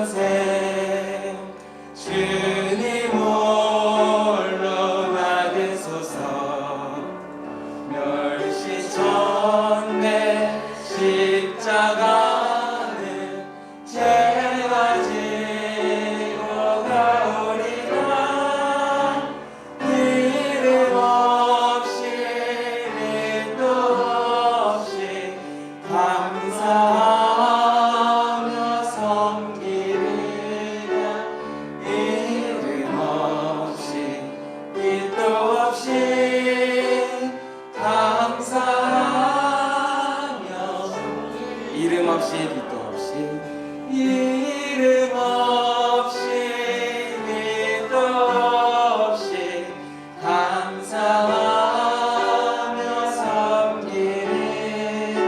전생 주님 홀로 받으소서. 멸시전대 십자가는 죄가 지고 가오리라. 이름 없이 밑도 없이 감사하며 섬기리라. 이름 없이 빛도 없이 감사하며 이름 없이 빛도 없이 이름 없이 빛도 없이 감사하며 섬기리라.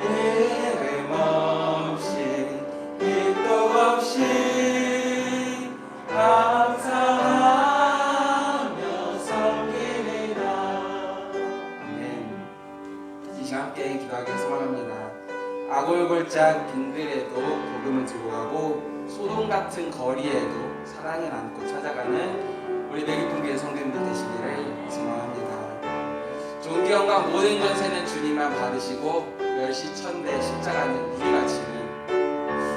이름 없이 빛도 없이 감사하며 섬기리라. 아멘. 이 시간 함께 기도하길 소망합니다. 아골골짝 빈들에도 복음을 들고 가고 소돔 같은 거리에도 사랑을 안고 찾아가는 우리 매기풍교회 성도님들 되시기를 소망합니다. 종기 영광 모든 전세는 주님만 받으시고 멸시천대 십자가는 우리가 지는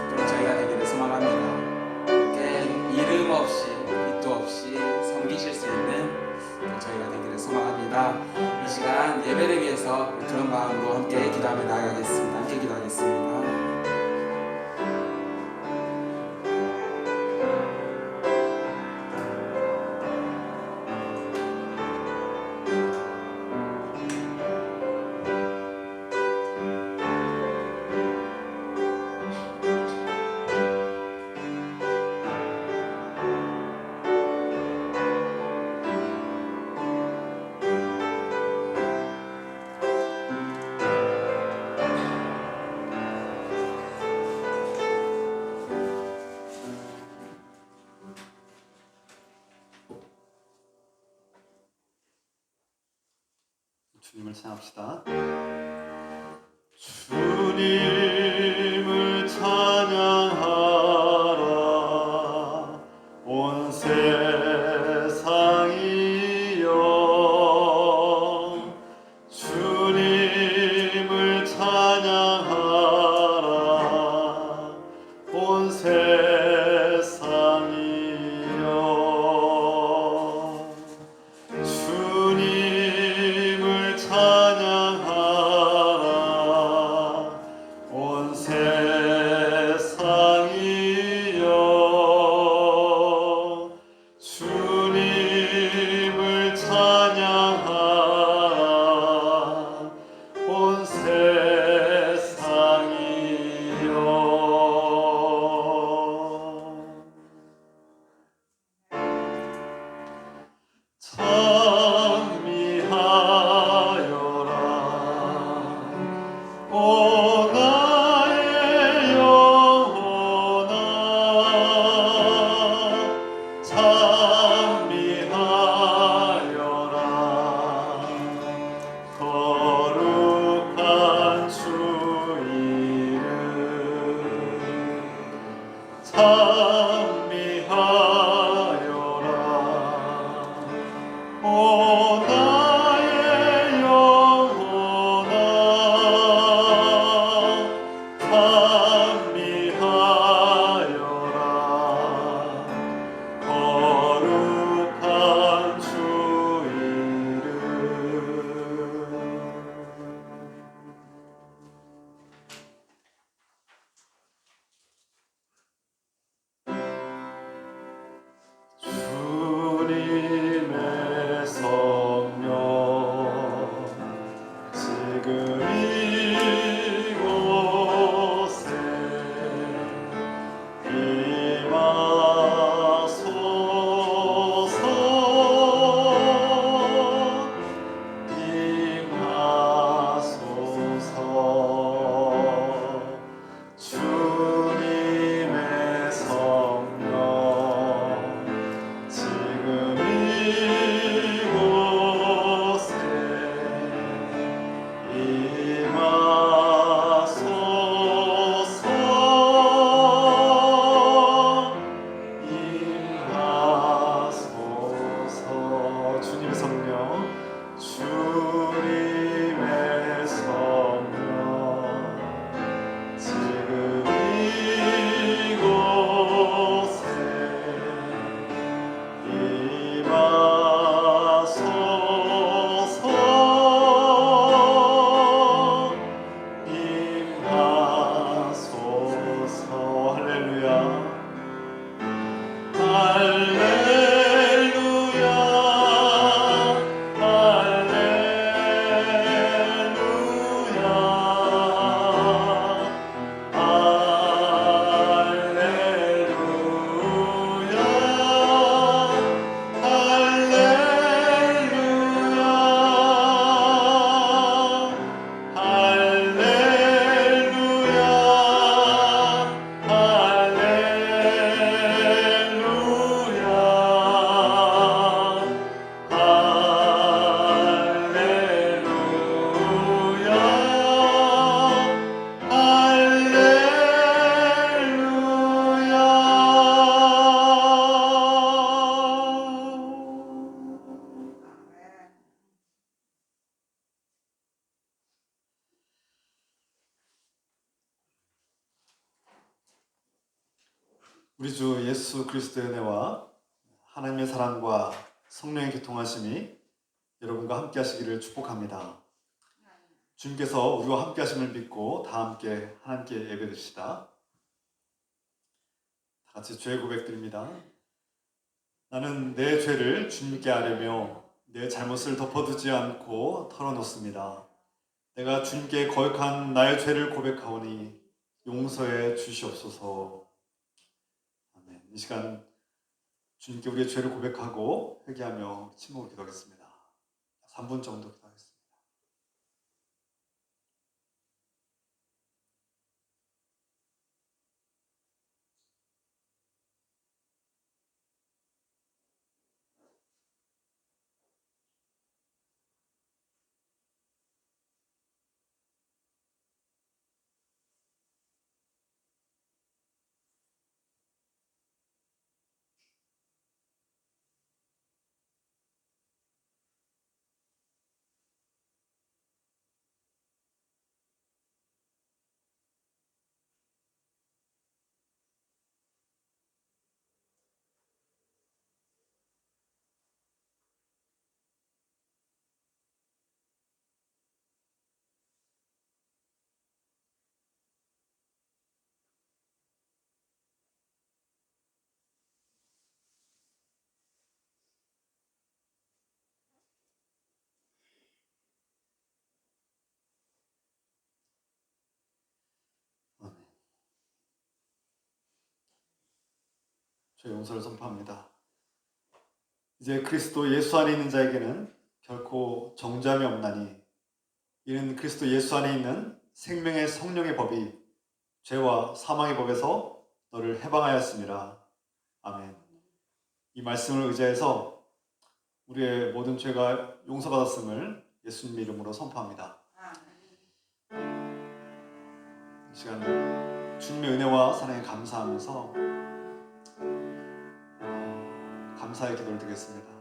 그런 저희가 되기를 소망합니다. 이렇게 이름 없이 빛도 없이 섬기실 수 있는 저희가 되기를 소망합니다. 이 시간 예배를 위해서 그런 마음으로 함께 기도하며 나아가겠습니다. 함께 기도하겠습니다. 주님을 찬양합시다. 주님을 찬양하라. 온 세상이여. 주님을 찬양하라. 온 세상이여. 주님을 찬양하라. 온 세상이여. 주님을 찬양하라. 온 세상이여. 찬미하여라. 오 나의 영혼아. 찬미하여라. 거룩한 주 이름. 찬미하여라. 오 나의 영혼아. 찬미하여라. 거룩한 주 이름. 우리 주 예수 그리스도의 은혜와 하나님의 사랑과 성령의 교통하심이 여러분과 함께 하시기를 축복합니다. 주님께서 우리와 함께 하심을 믿고 다 함께 하나님께 예배드립시다. 다 같이 죄 고백드립니다. 나는 내 죄를 주님께 아뢰며 내 잘못을 덮어두지 않고 털어놓습니다. 내가 주님께 거역한 나의 죄를 고백하오니 용서해 주시옵소서. 아멘. 이 시간 주님께 우리의 죄를 고백하고 회개하며 침묵을 기도하겠습니다. 3분 정도 기도하겠습니다. 죄 용서를 선포합니다. 이제 그리스도 예수 안에 있는 자에게는 결코 정죄함이 없나니 이는 그리스도 예수 안에 있는 생명의 성령의 법이 죄와 사망의 법에서 너를 해방하였습니다. 아멘. 이 말씀을 의지해서 우리의 모든 죄가 용서받았음을 예수님의 이름으로 선포합니다. 이 시간 주님의 은혜와 사랑에 감사하면서 감사의 기도를 드리겠습니다.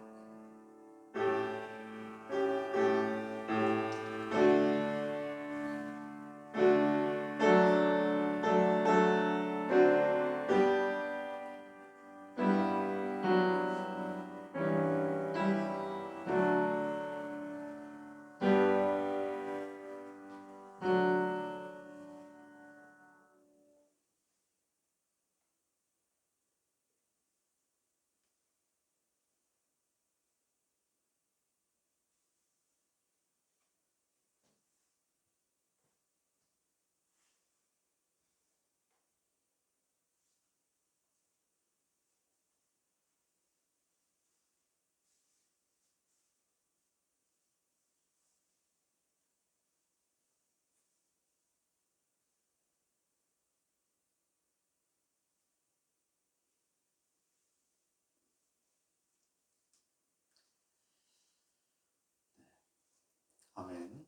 아멘.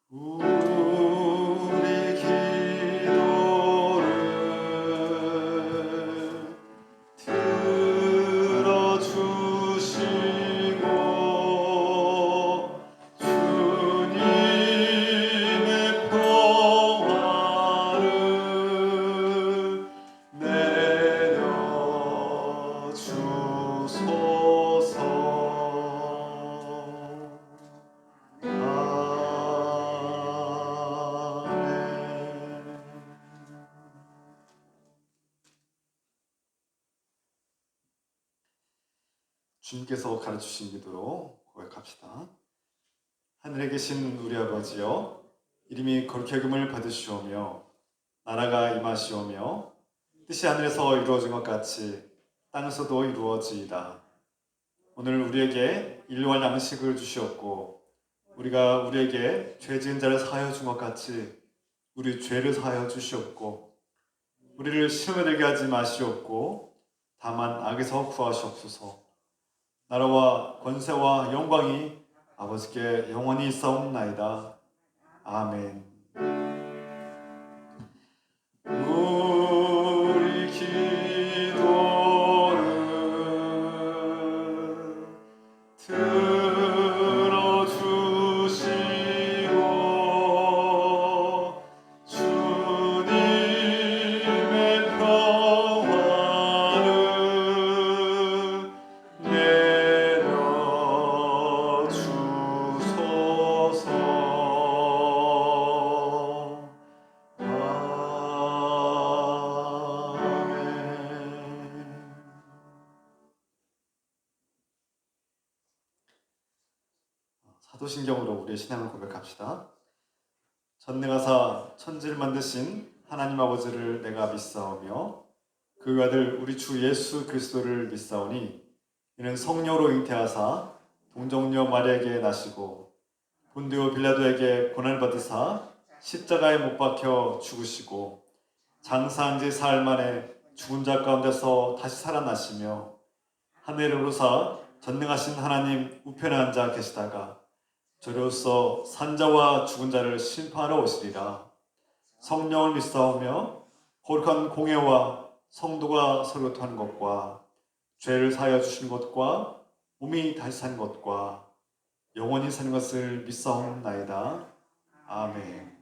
우리 기도를 들어주시고 주님의 평화를 내려주소서. 주님께서 가르치신 기도로 고백합시다. 하늘에 계신 우리 아버지여, 이름이 거룩히 여김을 받으시오며 나라가 임하시오며 뜻이 하늘에서 이루어진 것 같이 땅에서도 이루어지이다. 오늘 우리에게 일용할 양식을 주시옵고 우리가 우리에게 죄 지은 자를 사하여 준 것 같이 우리 죄를 사하여 주시옵고 우리를 시험에 들게 하지 마시옵고 다만 악에서 구하시옵소서. 나라와 권세와 영광이 아버지께 영원히 있사옵나이다. 아멘. 우리 기도를 들어주시고 주님의 소신경으로 우리의 신앙을 고백합시다. 전능하사 천지를 만드신 하나님 아버지를 내가 믿사오며 그 아들 우리 주 예수 그리스도를 믿사오니 이는 성령으로 잉태하사 동정녀 마리아에게 나시고 본디오 빌라도에게 고난을 받으사 십자가에 못 박혀 죽으시고 장사한 지 사흘 만에 죽은 자 가운데서 다시 살아나시며 하늘에 오르사 전능하신 하나님 우편에 앉아 계시다가 저로서 산자와 죽은 자를 심판하러 오시리라. 성령을 믿사오며 거룩한 공예와 성도가 서로 토하는 것과 죄를 사하여 주시는 것과 몸이 다시 사는 것과 영원히 사는 것을 믿사옵나이다. 아멘.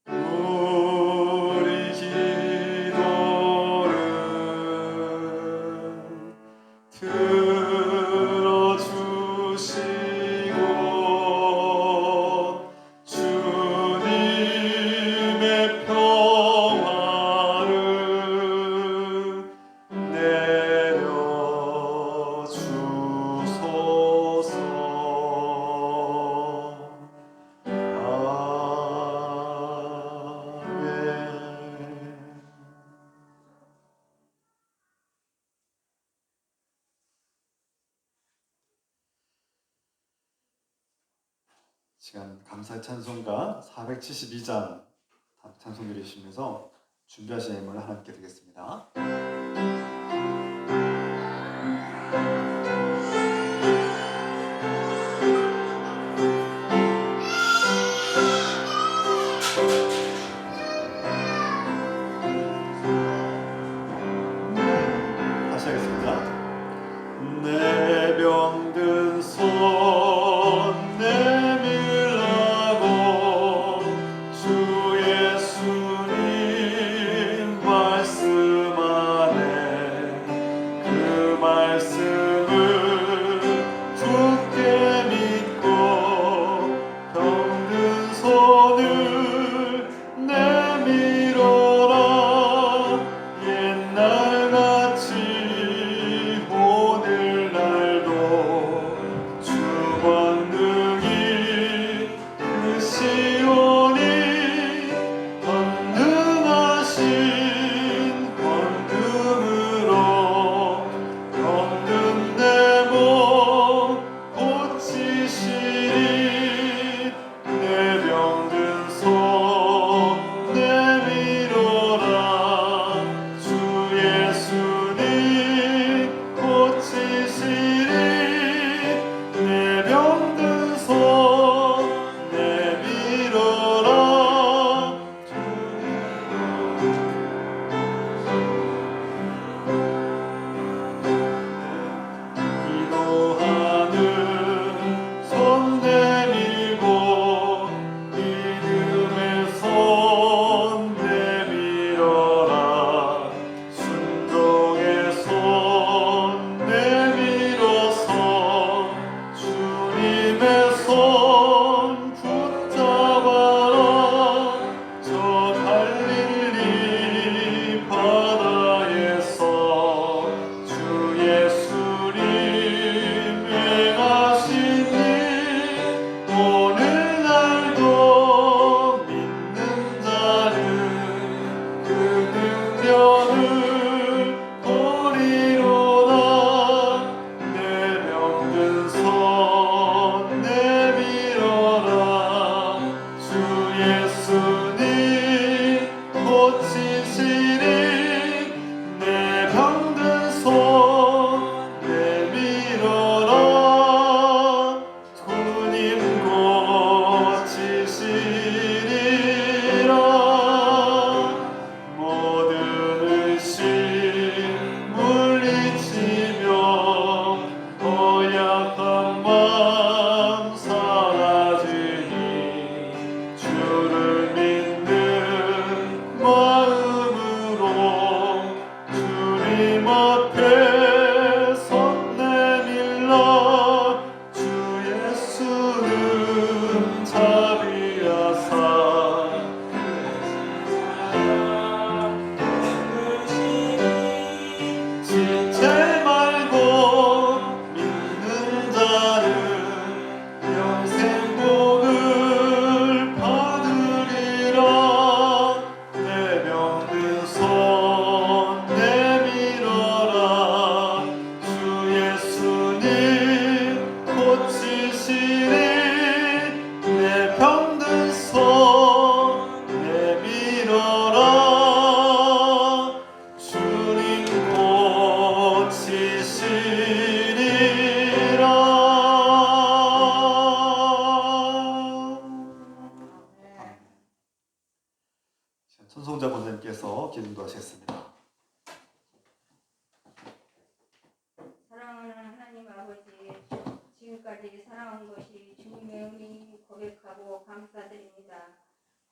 우리 기도를 들어주시고 주님의 평화를 내려주소서. 시간 감사의 찬송가 472장 찬송 드리시면서 준비하신 예물을 하나님께 드리겠습니다. 다시 하겠습니다. 내 병든 손 내밀라고 주 예수님 말씀 안에 그 말씀을 굳게 믿고 병든 손을 내밀어라. 옛날같이 오늘날도 주 권능이 크시오니 권능하신 권능으로 병든 내 몸 고치시리. 내 병든 손 내밀어라. 주 예수님 고치시리. 내 병든 손 내밀어라. 기도하는 손 내밀고 믿음의 손 내밀어라. 순종의 손 내밀어서 주님의 손 붙잡아라. 저 갈릴리 바다에서 주 예수님 행하신 일 오늘날도 믿는 자는 그 능력을 보리로다. 내 병든 손 내밀어라. 주 예수님 고치시리. 내 병든 손 내밀어라. 주님 고치시리라. 모든 의심 물리치며 허약한 마음 사라지니 주를 믿는 마음으로 주님 앞에 손 내밀라. 주 예수는 자비하사 손송자 권사님께서 기도도 하시겠습니다. 사랑하는 하나님 아버지, 지금까지 살아온 것이 주님의 은혜인 고백하고 감사드립니다.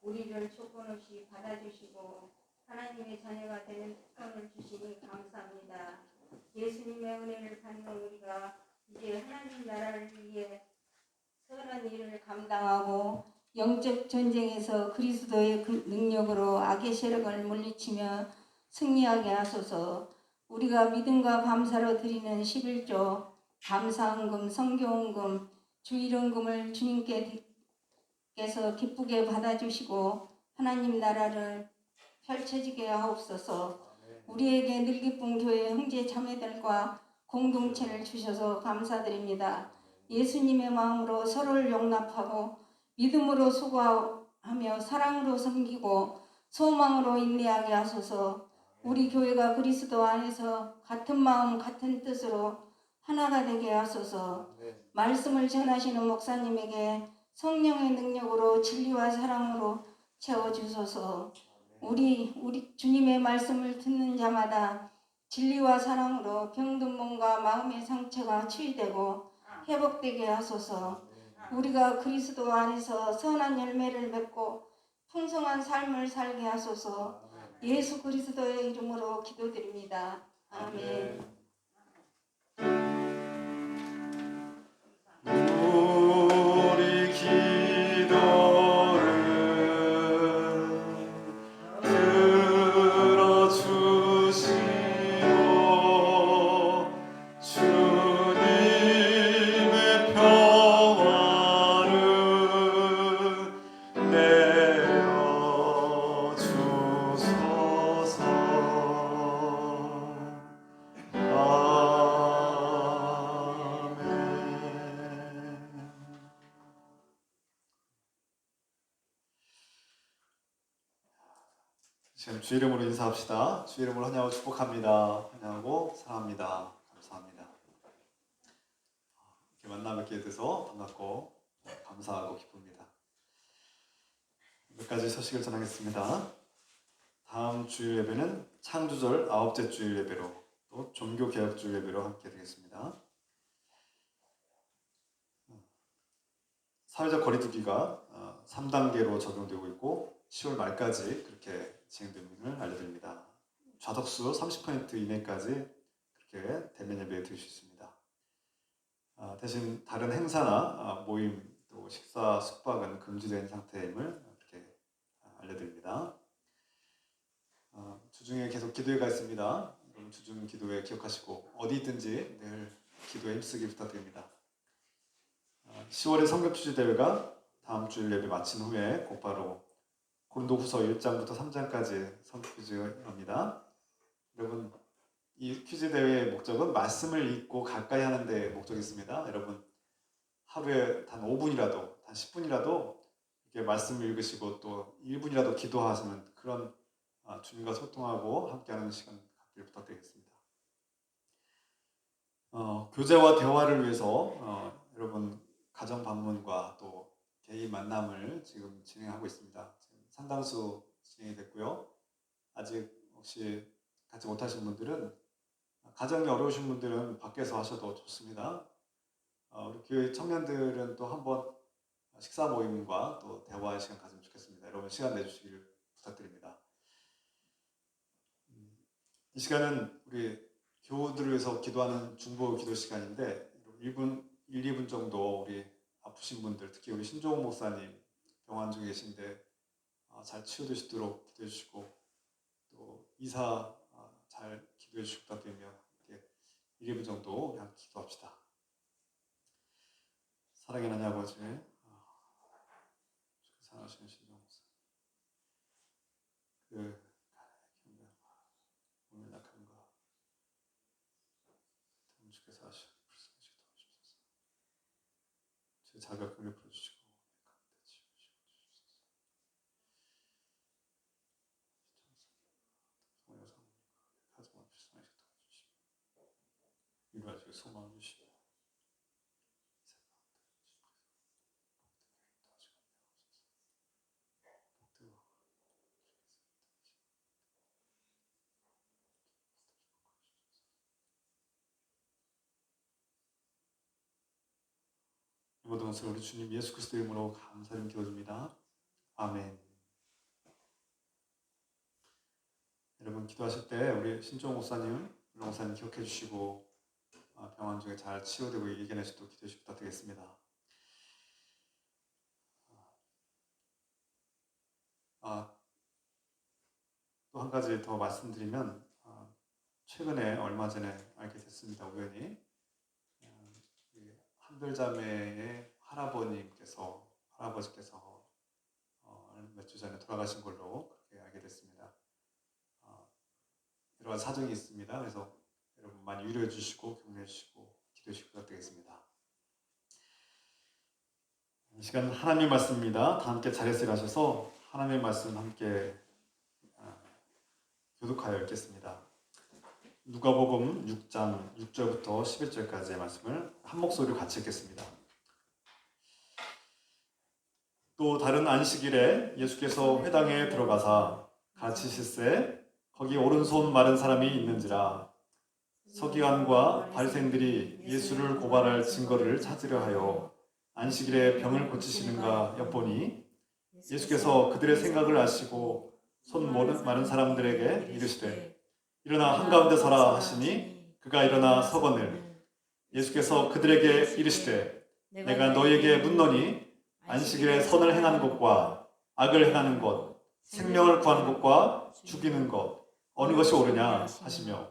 우리를 조건 없이 받아주시고 하나님의 자녀가 되는 특권을 주시니 감사합니다. 예수님의 은혜를 받는 우리가 이제 하나님 나라를 위해 선한 일을 감당하고 영적 전쟁에서 그리스도의 능력으로 악의 세력을 물리치며 승리하게 하소서. 우리가 믿음과 감사로 드리는 11조 감사헌금, 성교헌금, 주일헌금을 주님께서 기쁘게 받아주시고 하나님 나라를 펼쳐지게 하옵소서. 우리에게 늘 기쁜 교회 형제 자매들과 공동체를 주셔서 감사드립니다. 예수님의 마음으로 서로를 용납하고 믿음으로 수고하며 사랑으로 섬기고 소망으로 인내하게 하소서. 우리 교회가 그리스도 안에서 같은 마음 같은 뜻으로 하나가 되게 하소서. 말씀을 전하시는 목사님에게 성령의 능력으로 진리와 사랑으로 채워주소서. 우리 주님의 말씀을 듣는 자마다 진리와 사랑으로 병든 몸과 마음의 상처가 치유되고 회복되게 하소서. 우리가 그리스도 안에서 선한 열매를 맺고 풍성한 삶을 살게 하소서. 예수 그리스도의 이름으로 기도드립니다. 아멘. 우리 기도를 들어주시고 주님의 평화를 내려주소서. 지금 주 이름으로 인사합시다. 주 이름으로 환영하고 축복합니다. 환영하고 사랑합니다. 감사합니다. 이렇게 만나 뵙게 돼서 반갑고 감사하고 기쁩니다. 몇 가지 소식을 전하겠습니다. 다음 주일 예배는 창조절 9째 주일 예배로 또 종교개혁 주일 예배로 함께 되겠습니다. 사회적 거리두기가 3단계로 적용되고 있고 10월 말까지 그렇게 진행됨을 알려드립니다. 좌석수 30% 이내까지 그렇게 대면 예배에 드릴 수 있습니다. 대신 다른 행사나 모임 또 식사 숙박은 금지된 상태임을 이렇게 알려드립니다. 주중에 계속 기도회가 있습니다. 여러분 주중 기도회 기억하시고 어디 있든지 늘 기도에 힘쓰기 부탁드립니다. 10월에 성경 취재 대회가 다음 주일 예배 마친 후에 곧바로 고린도후서 1장부터 3장까지 성경 퀴즈가 합니다. 여러분 이 퀴즈 대회의 목적은 말씀을 읽고 가까이 하는 데 목적이 있습니다. 여러분 하루에 단 5분이라도 단 10분이라도 이렇게 말씀을 읽으시고 또 1분이라도 기도하시는 그런 주님과 소통하고 함께하는 시간 갖기를 부탁드리겠습니다. 교제와 대화를 위해서 여러분 가정 방문과 또 개인 만남을 지금 진행하고 있습니다. 지금 상당수 진행이 됐고요. 아직 혹시 갖지 못하신 분들은 가정이 어려우신 분들은 밖에서 하셔도 좋습니다. 우리 교회 청년들은 또 한번 식사 모임과 또 대화의 시간 가지면 좋겠습니다. 여러분 시간 내주시길 부탁드립니다. 이 시간은 우리 교우들을 위해서 기도하는 중보 기도 시간인데 1, 2분 정도 우리 아프신 분들, 특히 우리 신종호 목사님 병원 중에 계신데 잘 치유되시도록 기도해 주시고 또 이사 잘 기도해 주시고 부탁드리며 이렇게 1, 2분 정도 그냥 기도합시다. 사랑의 하나님 아버지, 사랑하시는 신종호 목사, 오늘 약함과 주께서 하시고 불쌍하시고 도와주옵소서. 제 자격을 풀어주시고 가운데 치우시고 주옵소서. 성령 성령님과 가정과 불쌍하시고 도와주시고 위로하시고 소망을 주시고 모든 것을 우리 주님 예수 그리스도 이름으로 감사를 기도드립니다. 아멘. 여러분 기도하실 때 우리 신종 목사님, 목사님 기억해 주시고 병원 중에 잘 치유되고 이겨내시도록 기도 부탁드리겠습니다. 또 한 가지 더 말씀드리면 최근에 얼마 전에 알게 됐습니다. 우연히 한별자매의 할아버지께서 몇 주 전에 돌아가신 걸로 그렇게 알게 됐습니다. 여러 가지 사정이 있습니다. 그래서 여러분 많이 위로해 주시고 격려해 주시고 기도해 주시기 부탁드리겠습니다. 이 시간 하나님 말씀입니다. 다 함께 자리에서 일하셔서 하나님의 말씀 함께 교독하여 읽겠습니다. 누가복음 6장 6절부터 11절까지의 말씀을 한 목소리로 같이 읽겠습니다. 또 다른 안식일에 예수께서 회당에 들어가사 가르치실세 거기 오른손 마른 사람이 있는지라. 서기관과 바리새인들이 예수를 고발할 증거를 찾으려 하여 안식일에 병을 고치시는가 엿보니 예수께서 그들의 생각을 아시고 손 마른 사람들에게 이르시되 일어나 한가운데 서라 하시니 그가 일어나 서거늘 예수께서 그들에게 이르시되 내가 너희에게 묻노니 안식일에 선을 행하는 것과 악을 행하는 것, 생명을 구하는 것과 죽이는 것 어느 것이 옳으냐 하시며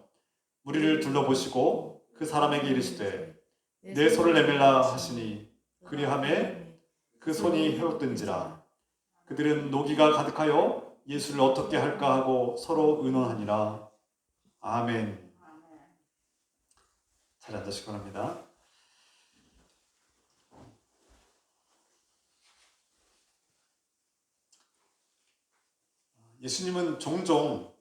무리를 둘러보시고 그 사람에게 이르시되 내 손을 내밀라 하시니 그리하매 그 손이 회복된지라. 그들은 노기가 가득하여 예수를 어떻게 할까 하고 서로 의논하니라. 아멘. 잘 앉으시기 바랍니다. 예수님은 종종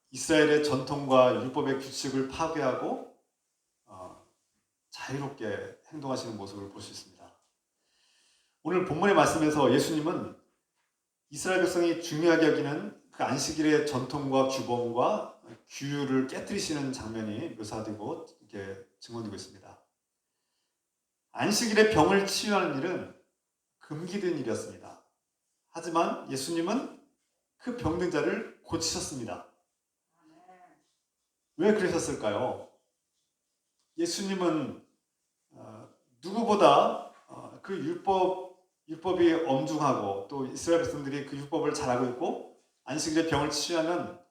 이스라엘의 전통과 율법의 규칙을 파괴하고 자유롭게 행동하시는 모습을 볼 수 있습니다. 오늘 본문의 말씀에서 예수님은 이스라엘 백성이 중요하게 여기는 그 안식일의 전통과 규범과 규율을 깨뜨리시는 장면이 묘사되고 이렇게 증언되고 있습니다. 안식일에 병을 치유하는 일은 금기된 일이었습니다. 하지만 예수님은 그 병든 자를 고치셨습니다. 왜 그러셨을까요? 예수님은 누구보다 그 율법이 엄중하고 또 이스라엘 백성들이 그 율법을 잘 알고 있고 안식일에 병을 치유하면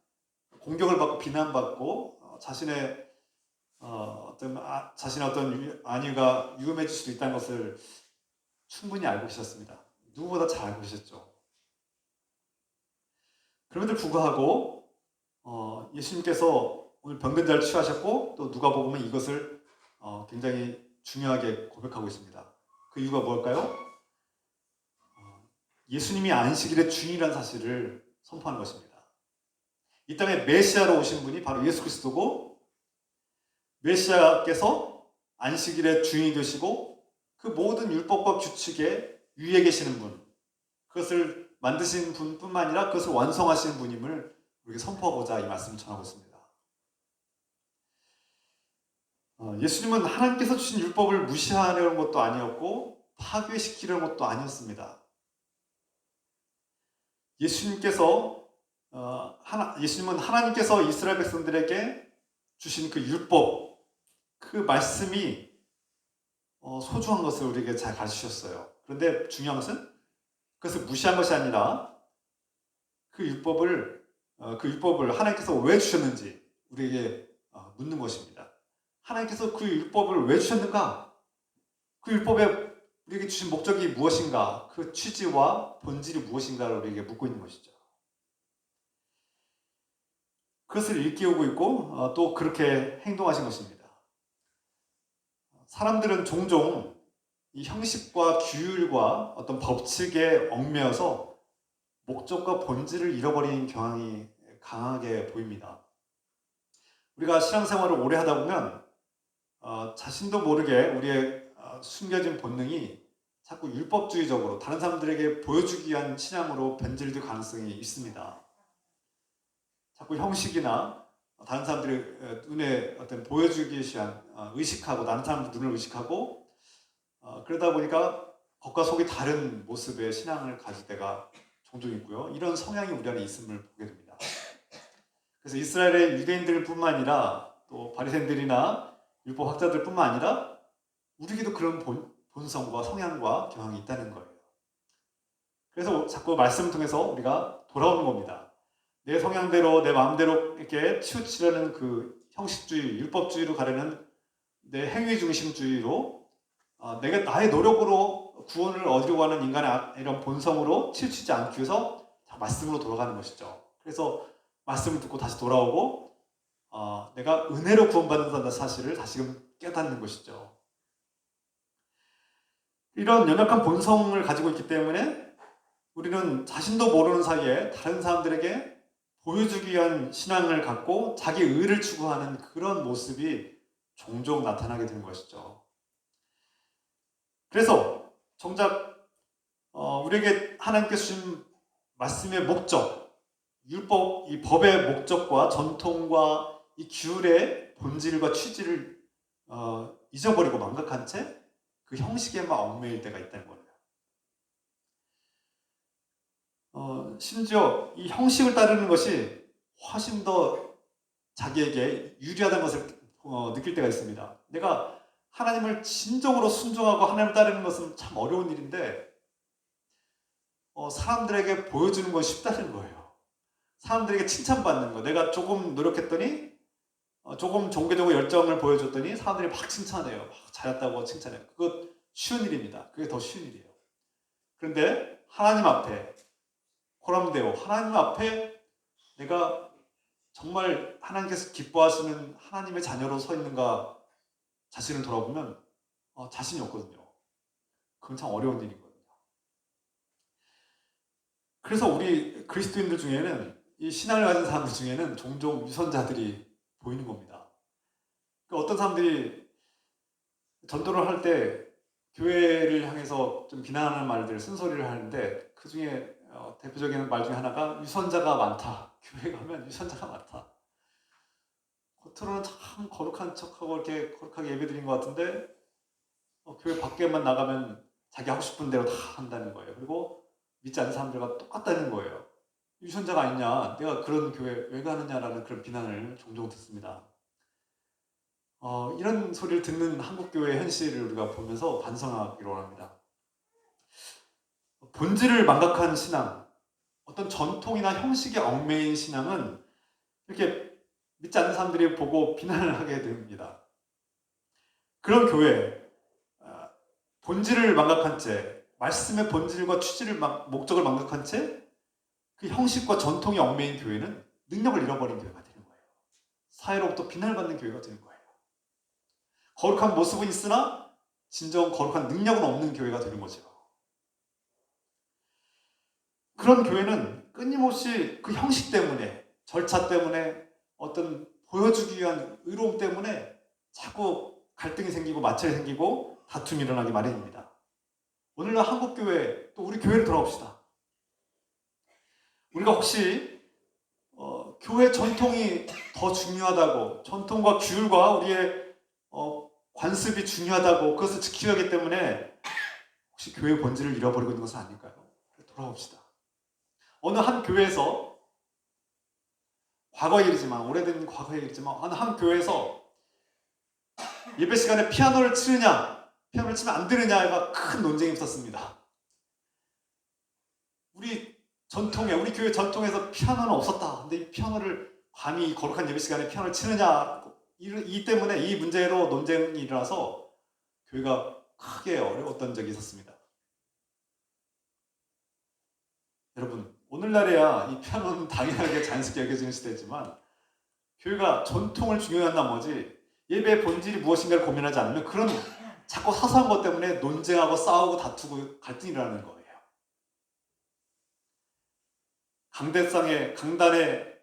공격을 받고 비난받고 자신의 어떤 안위가 위험해질 수도 있다는 것을 충분히 알고 계셨습니다. 누구보다 잘 알고 계셨죠. 그럼에도 불구하고 예수님께서 오늘 병든 자를 치유하셨고 또 누가복음은 이것을 굉장히 중요하게 고백하고 있습니다. 그 이유가 뭘까요? 예수님이 안식일의 주인이라는 사실을 선포하는 것입니다. 이 땅에 메시아로 오신 분이 바로 예수 그리스도고 메시아께서 안식일의 주인이 되시고 그 모든 율법과 규칙에 위에 계시는 분, 그것을 만드신 분뿐만 아니라 그것을 완성하시는 분임을 우리에게 선포하고자 이 말씀을 전하고 있습니다. 예수님은 하나님께서 주신 율법을 무시하려는 것도 아니었고 파괴시키려는 것도 아니었습니다. 예수님은 하나님께서 이스라엘 백성들에게 주신 그 율법, 그 말씀이 소중한 것을 우리에게 잘 가르치셨어요. 그런데 중요한 것은 그것을 무시한 것이 아니라 그 율법을 하나님께서 왜 주셨는지 우리에게 묻는 것입니다. 하나님께서 그 율법을 왜 주셨는가? 그 율법에 우리에게 주신 목적이 무엇인가? 그 취지와 본질이 무엇인가를 우리에게 묻고 있는 것이죠. 그것을 일깨우고 있고 또 그렇게 행동하신 것입니다. 사람들은 종종 이 형식과 규율과 어떤 법칙에 얽매여서 목적과 본질을 잃어버리는 경향이 강하게 보입니다. 우리가 신앙생활을 오래 하다 보면 자신도 모르게 우리의 숨겨진 본능이 자꾸 율법주의적으로 다른 사람들에게 보여주기 위한 신앙으로 변질될 가능성이 있습니다. 자꾸 형식이나 다른 사람들의 눈에 어떤 보여주기 위한 의식하고 다른 사람들 눈을 의식하고 그러다 보니까 겉과 속이 다른 모습의 신앙을 가질 때가 종종 있고요. 이런 성향이 우리 안에 있음을 보게 됩니다. 그래서 이스라엘의 유대인들뿐만 아니라 또 바리새인들이나 율법 학자들뿐만 아니라 우리에게도 그런 본성과 성향과 경향이 있다는 거예요. 그래서 자꾸 말씀을 통해서 우리가 돌아오는 겁니다. 내 성향대로 내 마음대로 이렇게 치우치려는 그 형식주의, 율법주의로 가려는 내 행위 중심주의로 내가 나의 노력으로 구원을 얻으려고 하는 인간의 이런 본성으로 치우치지 않기 위해서 말씀으로 돌아가는 것이죠. 그래서 말씀을 듣고 다시 돌아오고 내가 은혜로 구원받는다는 사실을 다시금 깨닫는 것이죠. 이런 연약한 본성을 가지고 있기 때문에 우리는 자신도 모르는 사이에 다른 사람들에게 보여주기 위한 신앙을 갖고 자기 의를 추구하는 그런 모습이 종종 나타나게 되는 것이죠. 그래서 정작 우리에게 하나님께서 주신 말씀의 목적, 율법, 이 법의 목적과 전통과 이 규율의 본질과 취지를 잊어버리고 망각한 채 그 형식에만 얽매일 때가 있다는 거예요. 심지어 이 형식을 따르는 것이 훨씬 더 자기에게 유리하다는 것을 느낄 때가 있습니다. 내가 하나님을 진정으로 순종하고 하나님을 따르는 것은 참 어려운 일인데 사람들에게 보여주는 건 쉽다는 거예요. 사람들에게 칭찬받는 거. 내가 조금 노력했더니 조금 종교적으로 열정을 보여줬더니 사람들이 막 칭찬해요. 막 잘했다고 칭찬해요. 그거 쉬운 일입니다. 그게 더 쉬운 일이에요. 그런데 하나님 앞에 코람데오 하나님 앞에 내가 정말 하나님께서 기뻐하시는 하나님의 자녀로 서 있는가 자신을 돌아보면 자신이 없거든요. 그건 참 어려운 일이거든요. 그래서 우리 그리스도인들 중에는 이 신앙을 가진 사람들 중에는 종종 유선자들이 보이는 겁니다. 어떤 사람들이 전도를 할 때 교회를 향해서 좀 비난하는 말들, 쓴소리를 하는데 그 중에 대표적인 말 중에 하나가 유선자가 많다. 교회 가면 유선자가 많다. 겉으로는 참 거룩한 척하고 이렇게 거룩하게 예배드린 것 같은데 교회 밖에만 나가면 자기 하고 싶은 대로 다 한다는 거예요. 그리고 믿지 않는 사람들과 똑같다는 거예요. 유선자가 아니냐, 내가 그런 교회 왜 가느냐라는 그런 비난을 종종 듣습니다. 이런 소리를 듣는 한국교회의 현실을 우리가 보면서 반성하기로 합니다. 본질을 망각한 신앙, 어떤 전통이나 형식에 얽매인 신앙은 이렇게 믿지 않는 사람들이 보고 비난을 하게 됩니다. 그런 교회, 본질을 망각한 채, 말씀의 본질과 취지를 목적을 망각한 채 그 형식과 전통이 얽매인 교회는 능력을 잃어버린 교회가 되는 거예요. 사회로부터 비난을 받는 교회가 되는 거예요. 거룩한 모습은 있으나 진정 거룩한 능력은 없는 교회가 되는 거죠. 그런 교회는 끊임없이 그 형식 때문에, 절차 때문에, 어떤 보여주기 위한 의로움 때문에 자꾸 갈등이 생기고 마찰이 생기고 다툼이 일어나기 마련입니다. 오늘날 한국교회, 또 우리 교회로 돌아옵시다. 우리가 혹시 교회 전통이 더 중요하다고, 전통과 규율과 우리의 관습이 중요하다고 그것을 지키기 하기 때문에 혹시 교회의 본질을 잃어버리고 있는 것은 아닐까요? 돌아옵시다. 어느 한 교회에서 과거의 일이지만, 오래된 과거의 일이지만 한 교회에서 예배 시간에 피아노를 치느냐, 피아노를 치면 안 되느냐가 큰 논쟁이 있었습니다. 우리 교회 전통에서 피아노는 없었다. 근데 이 피아노를 감히 거룩한 예배 시간에 피아노를 치느냐, 이 때문에 이 문제로 논쟁이 일어나서 교회가 크게 어려웠던 적이 있었습니다. 여러분, 오늘날에야 이 피아노는 당연하게 자연스럽게 여겨지는 시대지만 교회가 전통을 중요한 나머지 예배의 본질이 무엇인가를 고민하지 않으면 그런 자꾸 사소한 것 때문에 논쟁하고 싸우고 다투고 갈등이 일어나는 거예요. 강단에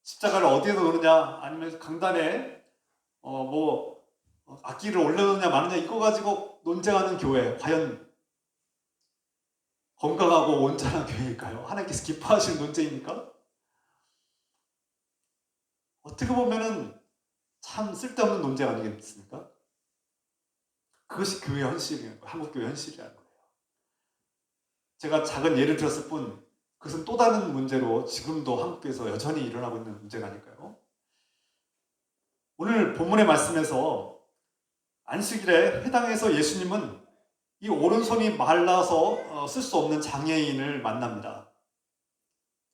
십자가를 어디에 놓느냐, 아니면 강단에 악기를 올려놓느냐 마느냐, 이거 가지고 논쟁하는 교회, 과연 건강하고 온전한 교회일까요? 하나님께서 기뻐하시는 논쟁입니까? 어떻게 보면은 참 쓸데없는 논쟁 아니겠습니까? 그것이 교회 현실이라는 거예요. 한국 교회 현실이라는 거예요. 제가 작은 예를 들었을 뿐 그것은 또 다른 문제로 지금도 한국에서 여전히 일어나고 있는 문제가 아닐까요? 오늘 본문의 말씀에서 안식일에 회당에서 예수님은 이 오른손이 말라서 쓸 수 없는 장애인을 만납니다.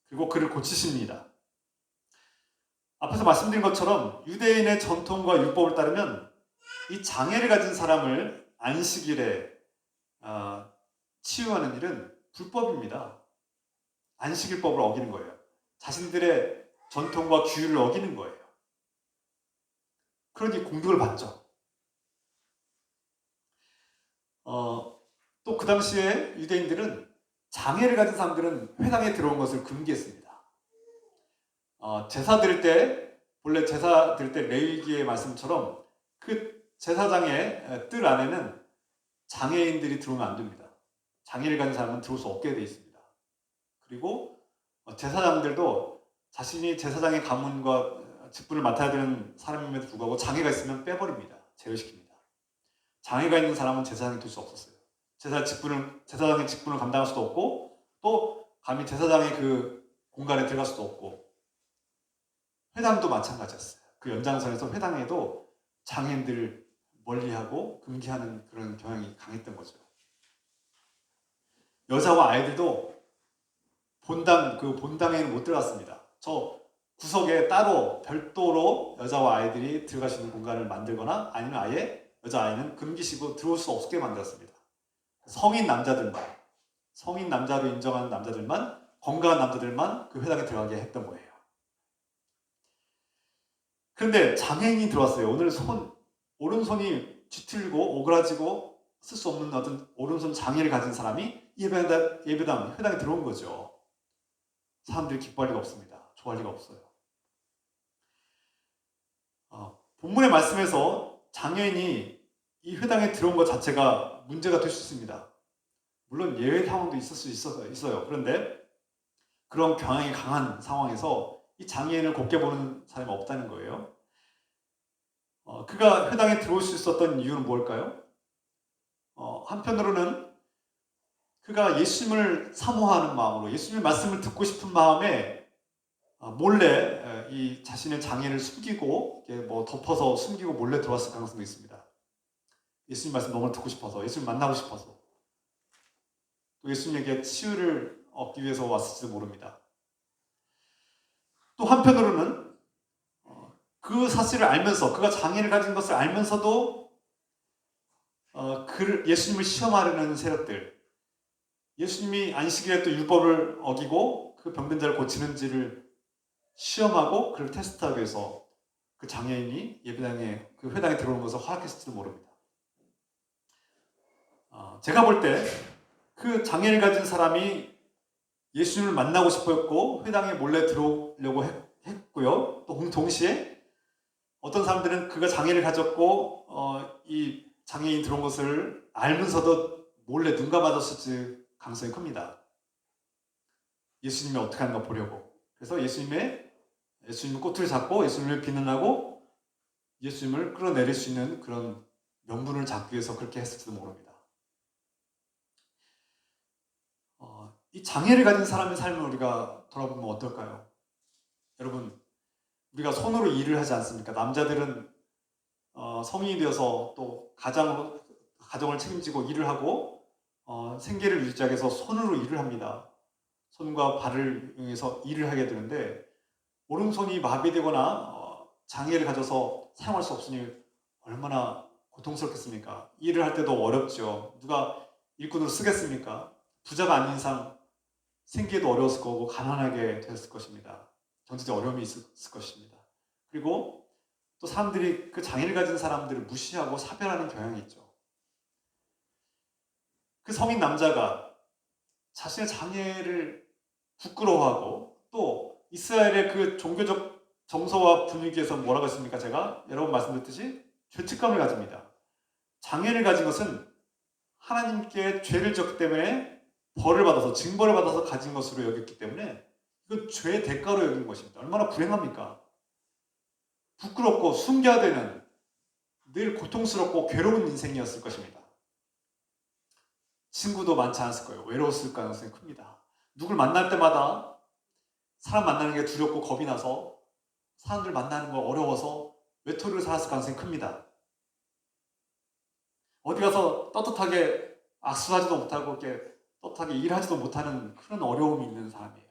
그리고 그를 고치십니다. 앞에서 말씀드린 것처럼 유대인의 전통과 율법을 따르면 이 장애를 가진 사람을 안식일에 치유하는 일은 불법입니다. 안식일법을 어기는 거예요. 자신들의 전통과 규율을 어기는 거예요. 그러니 공격을 받죠. 또 그 당시에 유대인들은 장애를 가진 사람들은 회당에 들어온 것을 금기했습니다. 제사 드릴 때, 본래 제사 드릴 때 레위기의 말씀처럼 그 제사장의 뜰 안에는 장애인들이 들어오면 안 됩니다. 장애를 가진 사람은 들어올 수 없게 되어 있습니다. 그리고 제사장들도 자신이 제사장의 가문과 직분을 맡아야 되는 사람임에도 불구하고 장애가 있으면 빼버립니다. 제외시킵니다. 장애가 있는 사람은 제사장이 될 수 없었어요. 제사장의 직분을 감당할 수도 없고 또 감히 제사장의 그 공간에 들어갈 수도 없고 회당도 마찬가지였어요. 그 연장선에서 회당에도 장애인들을 멀리하고 금기하는 그런 경향이 강했던 거죠. 여자와 아이들도 본당에는 못 들어갔습니다. 저 구석에 따로 별도로 여자와 아이들이 들어갈 수 있는 공간을 만들거나 아니면 아예 여자아이는 금기시고 들어올 수 없게 만들었습니다. 성인 남자로 인정하는 남자들만, 건강한 남자들만 그 회당에 들어가게 했던 거예요. 그런데 장애인이 들어왔어요. 오늘 오른손이 뒤틀고 오그라지고 쓸 수 없는 어떤 오른손 장애를 가진 사람이 예배당, 회당에 들어온 거죠. 사람들이 기뻐할 리가 없습니다. 좋아할 리가 없어요. 본문의 말씀에서 장애인이 이 회당에 들어온 것 자체가 문제가 될 수 있습니다. 물론 예외 상황도 있을 수 있어요. 그런데 그런 경향이 강한 상황에서 이 장애인을 곱게 보는 사람이 없다는 거예요. 그가 회당에 들어올 수 있었던 이유는 뭘까요? 한편으로는 그가 예수님을 사모하는 마음으로 예수님의 말씀을 듣고 싶은 마음에 몰래 이 자신의 장애를 숨기고 덮어서 숨기고 몰래 들어왔을 가능성도 있습니다. 예수님 말씀 너무 듣고 싶어서, 예수님 만나고 싶어서, 또 예수님에게 치유를 얻기 위해서 왔을지도 모릅니다. 또 한편으로는 그 사실을 알면서, 그가 장애를 가진 것을 알면서도 예수님을 시험하려는 세력들, 예수님이 안식일에 또 율법을 어기고 그 병든 자를 고치는지를 시험하고 그를 테스트하기 위해서 그 장애인이 그 회당에 들어오는 것을 허락했을지도 모릅니다. 제가 볼 때 그 장애를 가진 사람이 예수님을 만나고 싶었고 회당에 몰래 들어오려고 했고요. 또 동시에 어떤 사람들은 그가 장애를 가졌고 이 장애인이 들어온 것을 알면서도 몰래 눈 감아줬을지 가능성이 큽니다. 예수님이 어떻게 하는가 보려고. 그래서 예수님의 꼬투리 잡고 예수님을 비난하고 예수님을 끌어내릴 수 있는 그런 명분을 잡기 위해서 그렇게 했을지도 모릅니다. 이 장애를 가진 사람의 삶을 우리가 돌아보면 어떨까요? 여러분, 우리가 손으로 일을 하지 않습니까? 남자들은 성인이 되어서 또 가정을 책임지고 일을 하고 생계를 유지하기 위해서 손으로 일을 합니다. 손과 발을 이용해서 일을 하게 되는데 오른손이 마비되거나 장애를 가져서 사용할 수 없으니 얼마나 고통스럽겠습니까? 일을 할 때도 어렵죠. 누가 일꾼으로 쓰겠습니까? 부자가 아닌 이상 생기에도 어려웠을 거고 가난하게 됐을 것입니다. 경제적 어려움이 있을 것입니다. 그리고 또 사람들이 그 장애를 가진 사람들을 무시하고 사별하는 경향이 있죠. 그 성인 남자가 자신의 장애를 부끄러워하고 또 이스라엘의 그 종교적 정서와 분위기에서 뭐라고 했습니까? 제가 여러 번 말씀드렸듯이 죄책감을 가집니다. 장애를 가진 것은 하나님께 죄를 졌기 때문에 벌을 받아서 징벌을 받아서 가진 것으로 여겼기 때문에 이건 죄의 대가로 여긴 것입니다. 얼마나 불행합니까? 부끄럽고 숨겨야 되는 늘 고통스럽고 괴로운 인생이었을 것입니다. 친구도 많지 않았을 거예요. 외로웠을 가능성이 큽니다. 누굴 만날 때마다 사람 만나는 게 두렵고 겁이 나서 사람들 만나는 거 어려워서 외톨이로 살았을 가능성이 큽니다. 어디 가서 떳떳하게 악수하지도 못하고 이렇게 떳떳하게 일하지도 못하는 그런 어려움이 있는 사람이에요.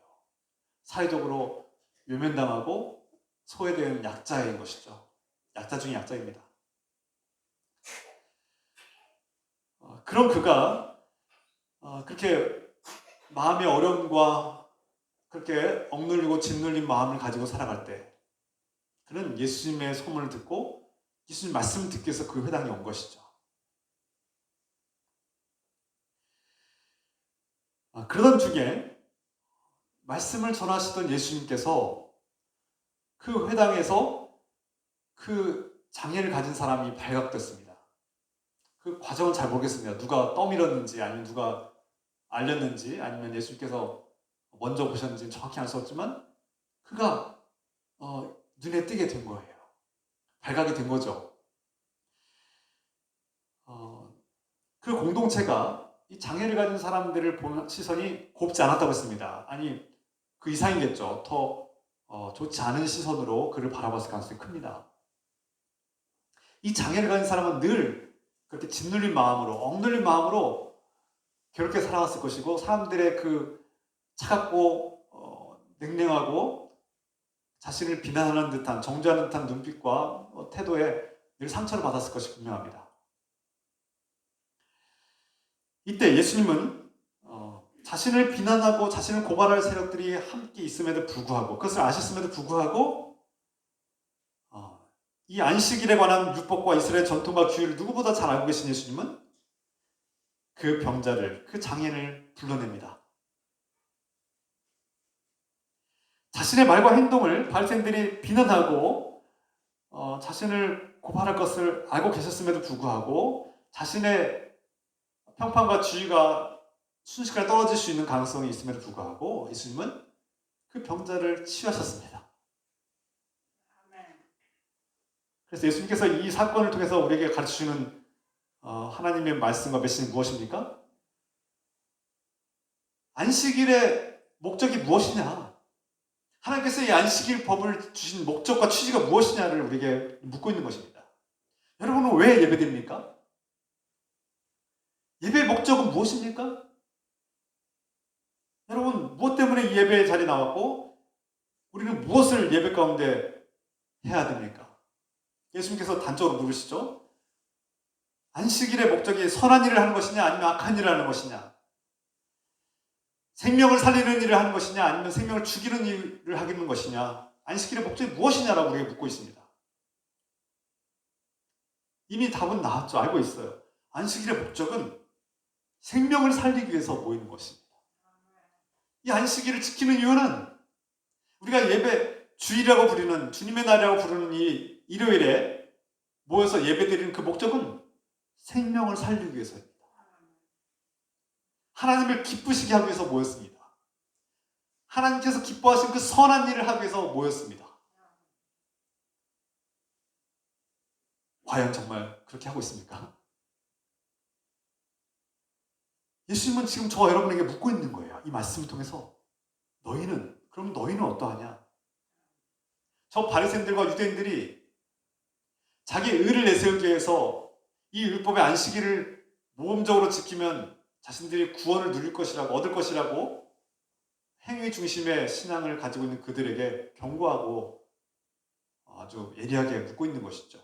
사회적으로 외면당하고 소외되는 약자인 것이죠. 약자 중에 약자입니다. 그런 그가 그렇게 마음의 어려움과 그렇게 억눌리고 짓눌린 마음을 가지고 살아갈 때 그는 예수님의 소문을 듣고 예수님 말씀을 듣기 위해서 그 회당에 온 것이죠. 그러던 중에 말씀을 전하시던 예수님께서 그 회당에서 그 장애를 가진 사람이 발각됐습니다. 그 과정은 잘 모르겠습니다. 누가 떠밀었는지 아니면 누가 알렸는지 아니면 예수님께서 먼저 보셨는지는 정확히 알 수 없지만 그가 눈에 띄게 된 거예요. 발각이 된 거죠. 그 공동체가 이 장애를 가진 사람들을 보는 시선이 곱지 않았다고 했습니다. 아니 그 이상이겠죠. 더 좋지 않은 시선으로 그를 바라봤을 가능성이 큽니다. 이 장애를 가진 사람은 늘 그렇게 짓눌린 마음으로 억눌린 마음으로 괴롭게 살아왔을 것이고 사람들의 그 차갑고 냉랭하고 자신을 비난하는 듯한 정죄하는 듯한 눈빛과 태도에 늘 상처를 받았을 것이 분명합니다. 이때 예수님은 자신을 비난하고 자신을 고발할 세력들이 함께 있음에도 불구하고 그것을 아셨음에도 불구하고 이 안식일에 관한 율법과 이스라엘 전통과 규율을 누구보다 잘 알고 계신 예수님은 그 병자를, 그 장애인을 불러냅니다. 자신의 말과 행동을 바리새인들이 비난하고 자신을 고발할 것을 알고 계셨음에도 불구하고 자신의 평판과 지위가 순식간에 떨어질 수 있는 가능성이 있음에도 불구하고 예수님은 그 병자를 치유하셨습니다. 그래서 예수님께서 이 사건을 통해서 우리에게 가르치시는 하나님의 말씀과 메시지는 무엇입니까? 안식일의 목적이 무엇이냐? 하나님께서 이 안식일 법을 주신 목적과 취지가 무엇이냐를 우리에게 묻고 있는 것입니다. 여러분은 왜 예배드립니까? 예배의 목적은 무엇입니까? 여러분 무엇 때문에 이 예배의 자리에 나왔고 우리는 무엇을 예배 가운데 해야 됩니까? 예수님께서 단적으로 물으시죠. 안식일의 목적이 선한 일을 하는 것이냐 아니면 악한 일을 하는 것이냐? 생명을 살리는 일을 하는 것이냐 아니면 생명을 죽이는 일을 하는 것이냐? 안식일의 목적이 무엇이냐라고 우리가 묻고 있습니다. 이미 답은 나왔죠. 알고 있어요. 안식일의 목적은 생명을 살리기 위해서 모이는 것입니다. 이 안식일을 지키는 이유는 우리가 예배 주일이라고 부르는 주님의 날이라고 부르는 이 일요일에 모여서 예배드리는 그 목적은 생명을 살리기 위해서입니다. 하나님을 기쁘시게 하기 위해서 모였습니다. 하나님께서 기뻐하신 그 선한 일을 하기 위해서 모였습니다. 과연 정말 그렇게 하고 있습니까? 예수님은 지금 저와 여러분에게 묻고 있는 거예요. 이 말씀을 통해서 그럼 너희는 어떠하냐? 저 바리새인들과 유대인들이 자기 의를 내세우기 위해서 이 율법의 안식일을 모험적으로 지키면 자신들이 구원을 누릴 것이라고 얻을 것이라고 행위 중심의 신앙을 가지고 있는 그들에게 경고하고 아주 예리하게 묻고 있는 것이죠.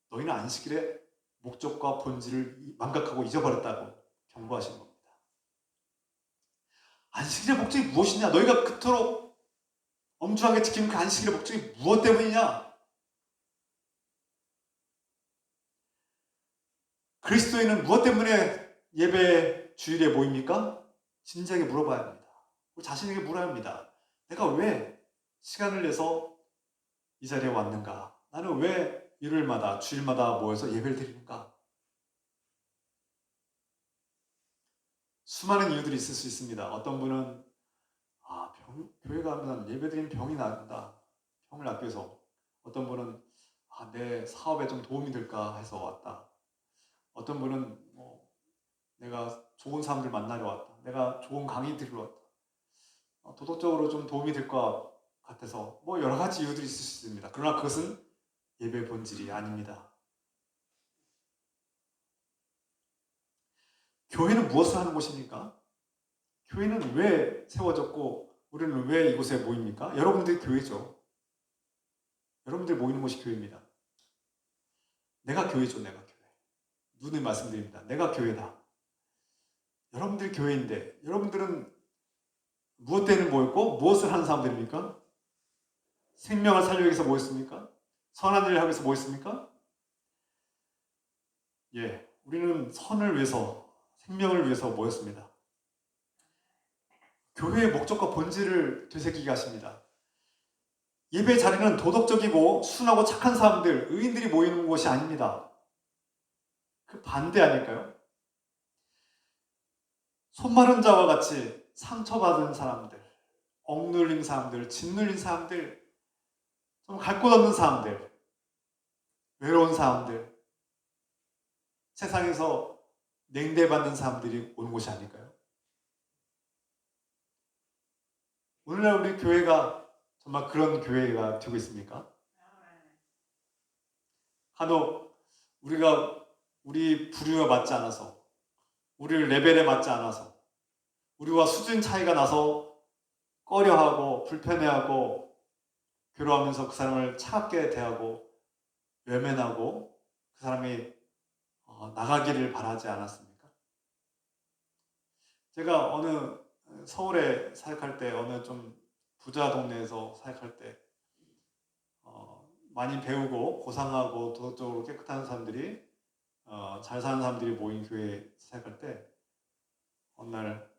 너희는 안식일의 목적과 본질을 망각하고 잊어버렸다고 경고하시는 겁니다. 안식일의 목적이 무엇이냐? 너희가 그토록 엄중하게 지키는 그 안식일의 목적이 무엇 때문이냐? 그리스도인은 무엇 때문에 예배 주일에 모입니까? 진지하게 물어봐야 합니다. 우리 자신에게 물어야 합니다. 내가 왜 시간을 내서 이 자리에 왔는가? 나는 왜 일요일마다 주일마다 모여서 예배를 드리는가? 수많은 이유들이 있을 수 있습니다. 어떤 분은 교회 가면 예배 드리면 병이 난다. 병을 낫기 위해서. 어떤 분은 내 사업에 좀 도움이 될까 해서 왔다. 어떤 분은 내가 좋은 사람들 만나러 왔다. 내가 좋은 강의 들으러 왔다. 도덕적으로 좀 도움이 될 것 같아서 여러 가지 이유들이 있을 수 있습니다. 그러나 그것은 예배의 본질이 아닙니다. 교회는 무엇을 하는 곳입니까? 교회는 왜 세워졌고 우리는 왜 이곳에 모입니까? 여러분들이 교회죠. 여러분들이 모이는 곳이 교회입니다. 내가 교회죠. 내가 교회. 누누이 말씀드립니다. 내가 교회다. 여러분들이 교회인데 여러분들은 무엇 때문에 모였고 무엇을 하는 사람들입니까? 생명을 살리기 위해서 모였습니까? 선한 일을 하기 위해서 모였습니까? 예, 우리는 선을 위해서, 생명을 위해서 모였습니다. 교회의 목적과 본질을 되새기게 하십니다. 예배 자리는 도덕적이고 순하고 착한 사람들, 의인들이 모이는 곳이 아닙니다. 그 반대 아닐까요? 손 마른 자와 같이 상처받은 사람들, 억눌린 사람들, 짓눌린 사람들, 좀 갈 곳 없는 사람들, 외로운 사람들, 세상에서 냉대받는 사람들이 오는 곳이 아닐까요? 오늘날 우리 교회가 정말 그런 교회가 되고 있습니까? 간혹 우리가 우리 부류에 맞지 않아서, 우리 레벨에 맞지 않아서, 우리와 수준 차이가 나서 꺼려하고 불편해하고 괴로워하면서 그 사람을 차갑게 대하고 외면하고 그 사람이 나가기를 바라지 않았습니까? 제가 어느 서울에 사역할 때 어느 좀 부자 동네에서 사역할 때 많이 배우고 고상하고 도덕적으로 깨끗한 사람들이 잘 사는 사람들이 모인 교회에 사역할 때 어느 날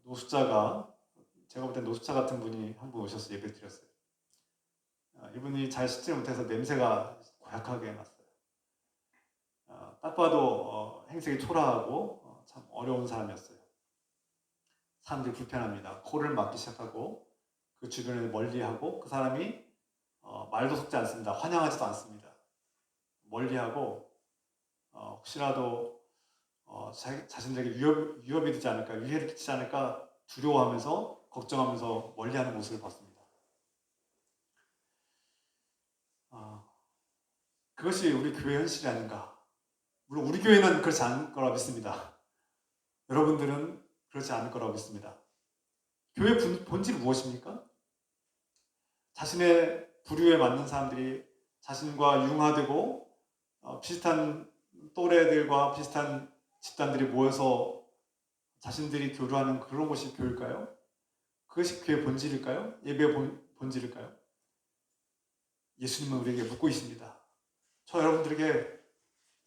노숙자가 제가 볼 때 노숙자 같은 분이 한 분 오셔서 예배 드렸어요. 이분이 잘 씻지 못해서 냄새가 고약하게 났어요. 딱 봐도 행색이 초라하고 참 어려운 사람이었어요. 사람들이 불편합니다. 코를 막기 시작하고 그 주변을 멀리하고 그 사람이 말도 섞지 않습니다. 환영하지도 않습니다. 멀리하고 혹시라도 자신들에게 위협이 되지 않을까, 위해를 끼치지 않을까 두려워하면서 걱정하면서 멀리하는 모습을 봤습니다. 그것이 우리 교회의 현실이 아닌가. 물론 우리 교회는 그렇지 않을 거라 믿습니다. 여러분들은 그렇지 않을 거라고 믿습니다. 교회의 본질이 무엇입니까? 자신의 부류에 맞는 사람들이 자신과 융화되고 비슷한 또래들과 비슷한 집단들이 모여서 자신들이 교류하는 그런 것이 교회일까요? 그것이 교회의 본질일까요? 예배의 본질일까요? 예수님은 우리에게 묻고 있습니다. 저 여러분들에게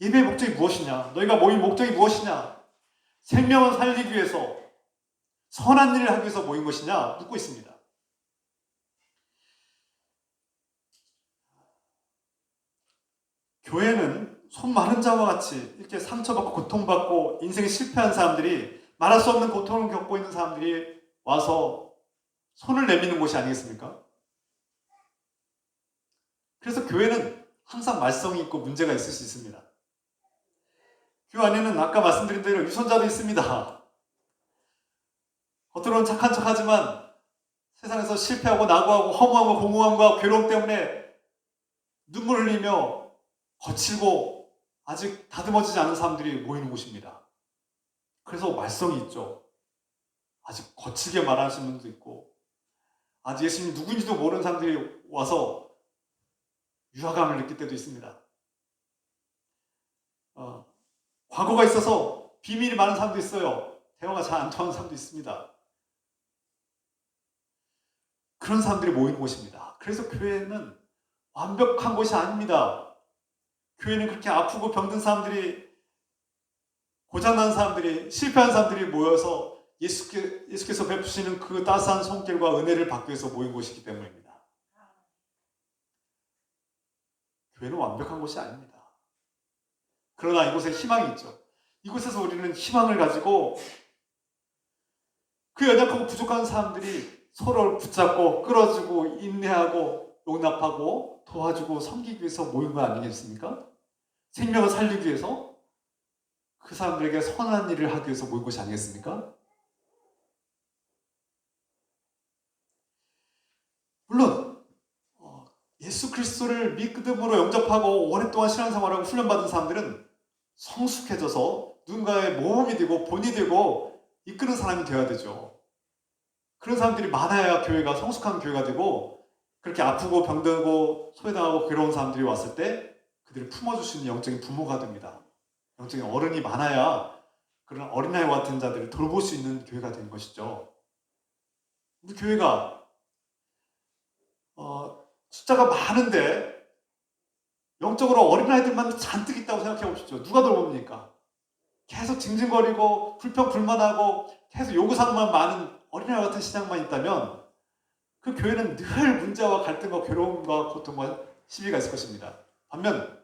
예배의 목적이 무엇이냐? 너희가 모인 목적이 무엇이냐? 생명을 살리기 위해서 선한 일을 하기 위해서 모인 것이냐? 묻고 있습니다. 교회는 손 마른 자와 같이 이렇게 상처받고 고통받고 인생에 실패한 사람들이 말할 수 없는 고통을 겪고 있는 사람들이 와서 손을 내미는 곳이 아니겠습니까? 그래서 교회는 항상 말썽이 있고 문제가 있을 수 있습니다. 교회 안에는 아까 말씀드린 대로 유선자도 있습니다. 겉으로는 착한 척하지만 세상에서 실패하고 낙오하고 허무함과 공허함과 괴로움 때문에 눈물 흘리며 거칠고 아직 다듬어지지 않은 사람들이 모이는 곳입니다. 그래서 말썽이 있죠. 아직 거칠게 말하시는 분도 있고 아직 예수님 누구인지도 모르는 사람들이 와서 유화감을 느낄 때도 있습니다. 과거가 있어서 비밀이 많은 사람도 있어요. 대화가 잘 안 통하는 사람도 있습니다. 그런 사람들이 모이는 곳입니다. 그래서 교회는 완벽한 곳이 아닙니다. 교회는 그렇게 아프고 병든 사람들이, 고장난 사람들이, 실패한 사람들이 모여서 예수께서 베푸시는 그 따스한 손길과 은혜를 받기 위해서 모인 곳이기 때문입니다. 교회는 완벽한 곳이 아닙니다. 그러나 이곳에 희망이 있죠. 이곳에서 우리는 희망을 가지고 그 연약하고 부족한 사람들이 서로를 붙잡고 끌어주고 인내하고 용납하고 도와주고 섬기기 위해서 모인 거 아니겠습니까? 생명을 살리기 위해서 그 사람들에게 선한 일을 하기 위해서 모인 것이 아니겠습니까? 물론 예수 그리스도를 믿음으로 영접하고 오랫동안 신앙생활하고 훈련받은 사람들은 성숙해져서 누군가의 모범이 되고 본이 되고 이끄는 사람이 되어야 되죠. 그런 사람들이 많아야 교회가 성숙한 교회가 되고, 그렇게 아프고 병들고 소외당하고 괴로운 사람들이 왔을 때 그들을 품어줄 수 있는 영적인 부모가 됩니다. 영적인 어른이 많아야 그런 어린아이와 같은 자들을 돌볼 수 있는 교회가 되는 것이죠. 우리 교회가 숫자가 많은데 영적으로 어린아이들만 잔뜩 있다고 생각해 보십시오. 누가 돌봅니까? 계속 징징거리고 불평불만하고 계속 요구사항만 많은 어린아이 같은 신앙만 있다면 그 교회는 늘 문제와 갈등과 괴로움과 고통과 시비가 있을 것입니다. 반면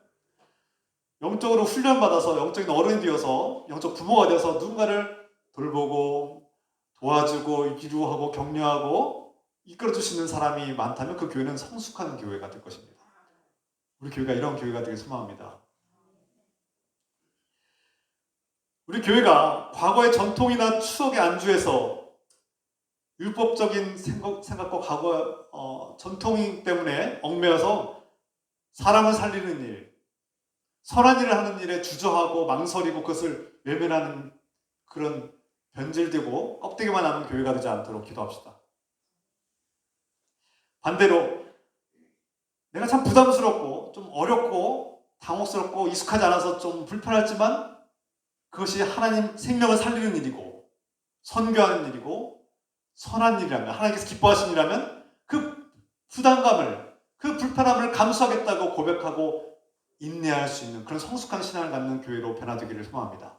영적으로 훈련받아서 영적인 어른이 되어서 영적 부모가 되어서 누군가를 돌보고 도와주고 위로하고 격려하고 이끌어주시는 사람이 많다면 그 교회는 성숙한 교회가 될 것입니다. 우리 교회가 이런 교회가 되길 소망합니다. 우리 교회가 과거의 전통이나 추억에 안주해서 율법적인 생각과 과거 전통 때문에 얽매여서 사람을 살리는 일, 선한 일을 하는 일에 주저하고 망설이고 그것을 외면하는 그런 변질되고 껍데기만 남은 교회가 되지 않도록 기도합시다. 반대로 내가 참 부담스럽고 좀 어렵고 당혹스럽고 익숙하지 않아서 좀 불편하지만 그것이 하나님 생명을 살리는 일이고 선교하는 일이고 선한 일이라면, 하나님께서 기뻐하시는 일이라면 그 부담감을, 그 불편함을 감수하겠다고 고백하고 인내할 수 있는 그런 성숙한 신앙을 갖는 교회로 변화되기를 소망합니다.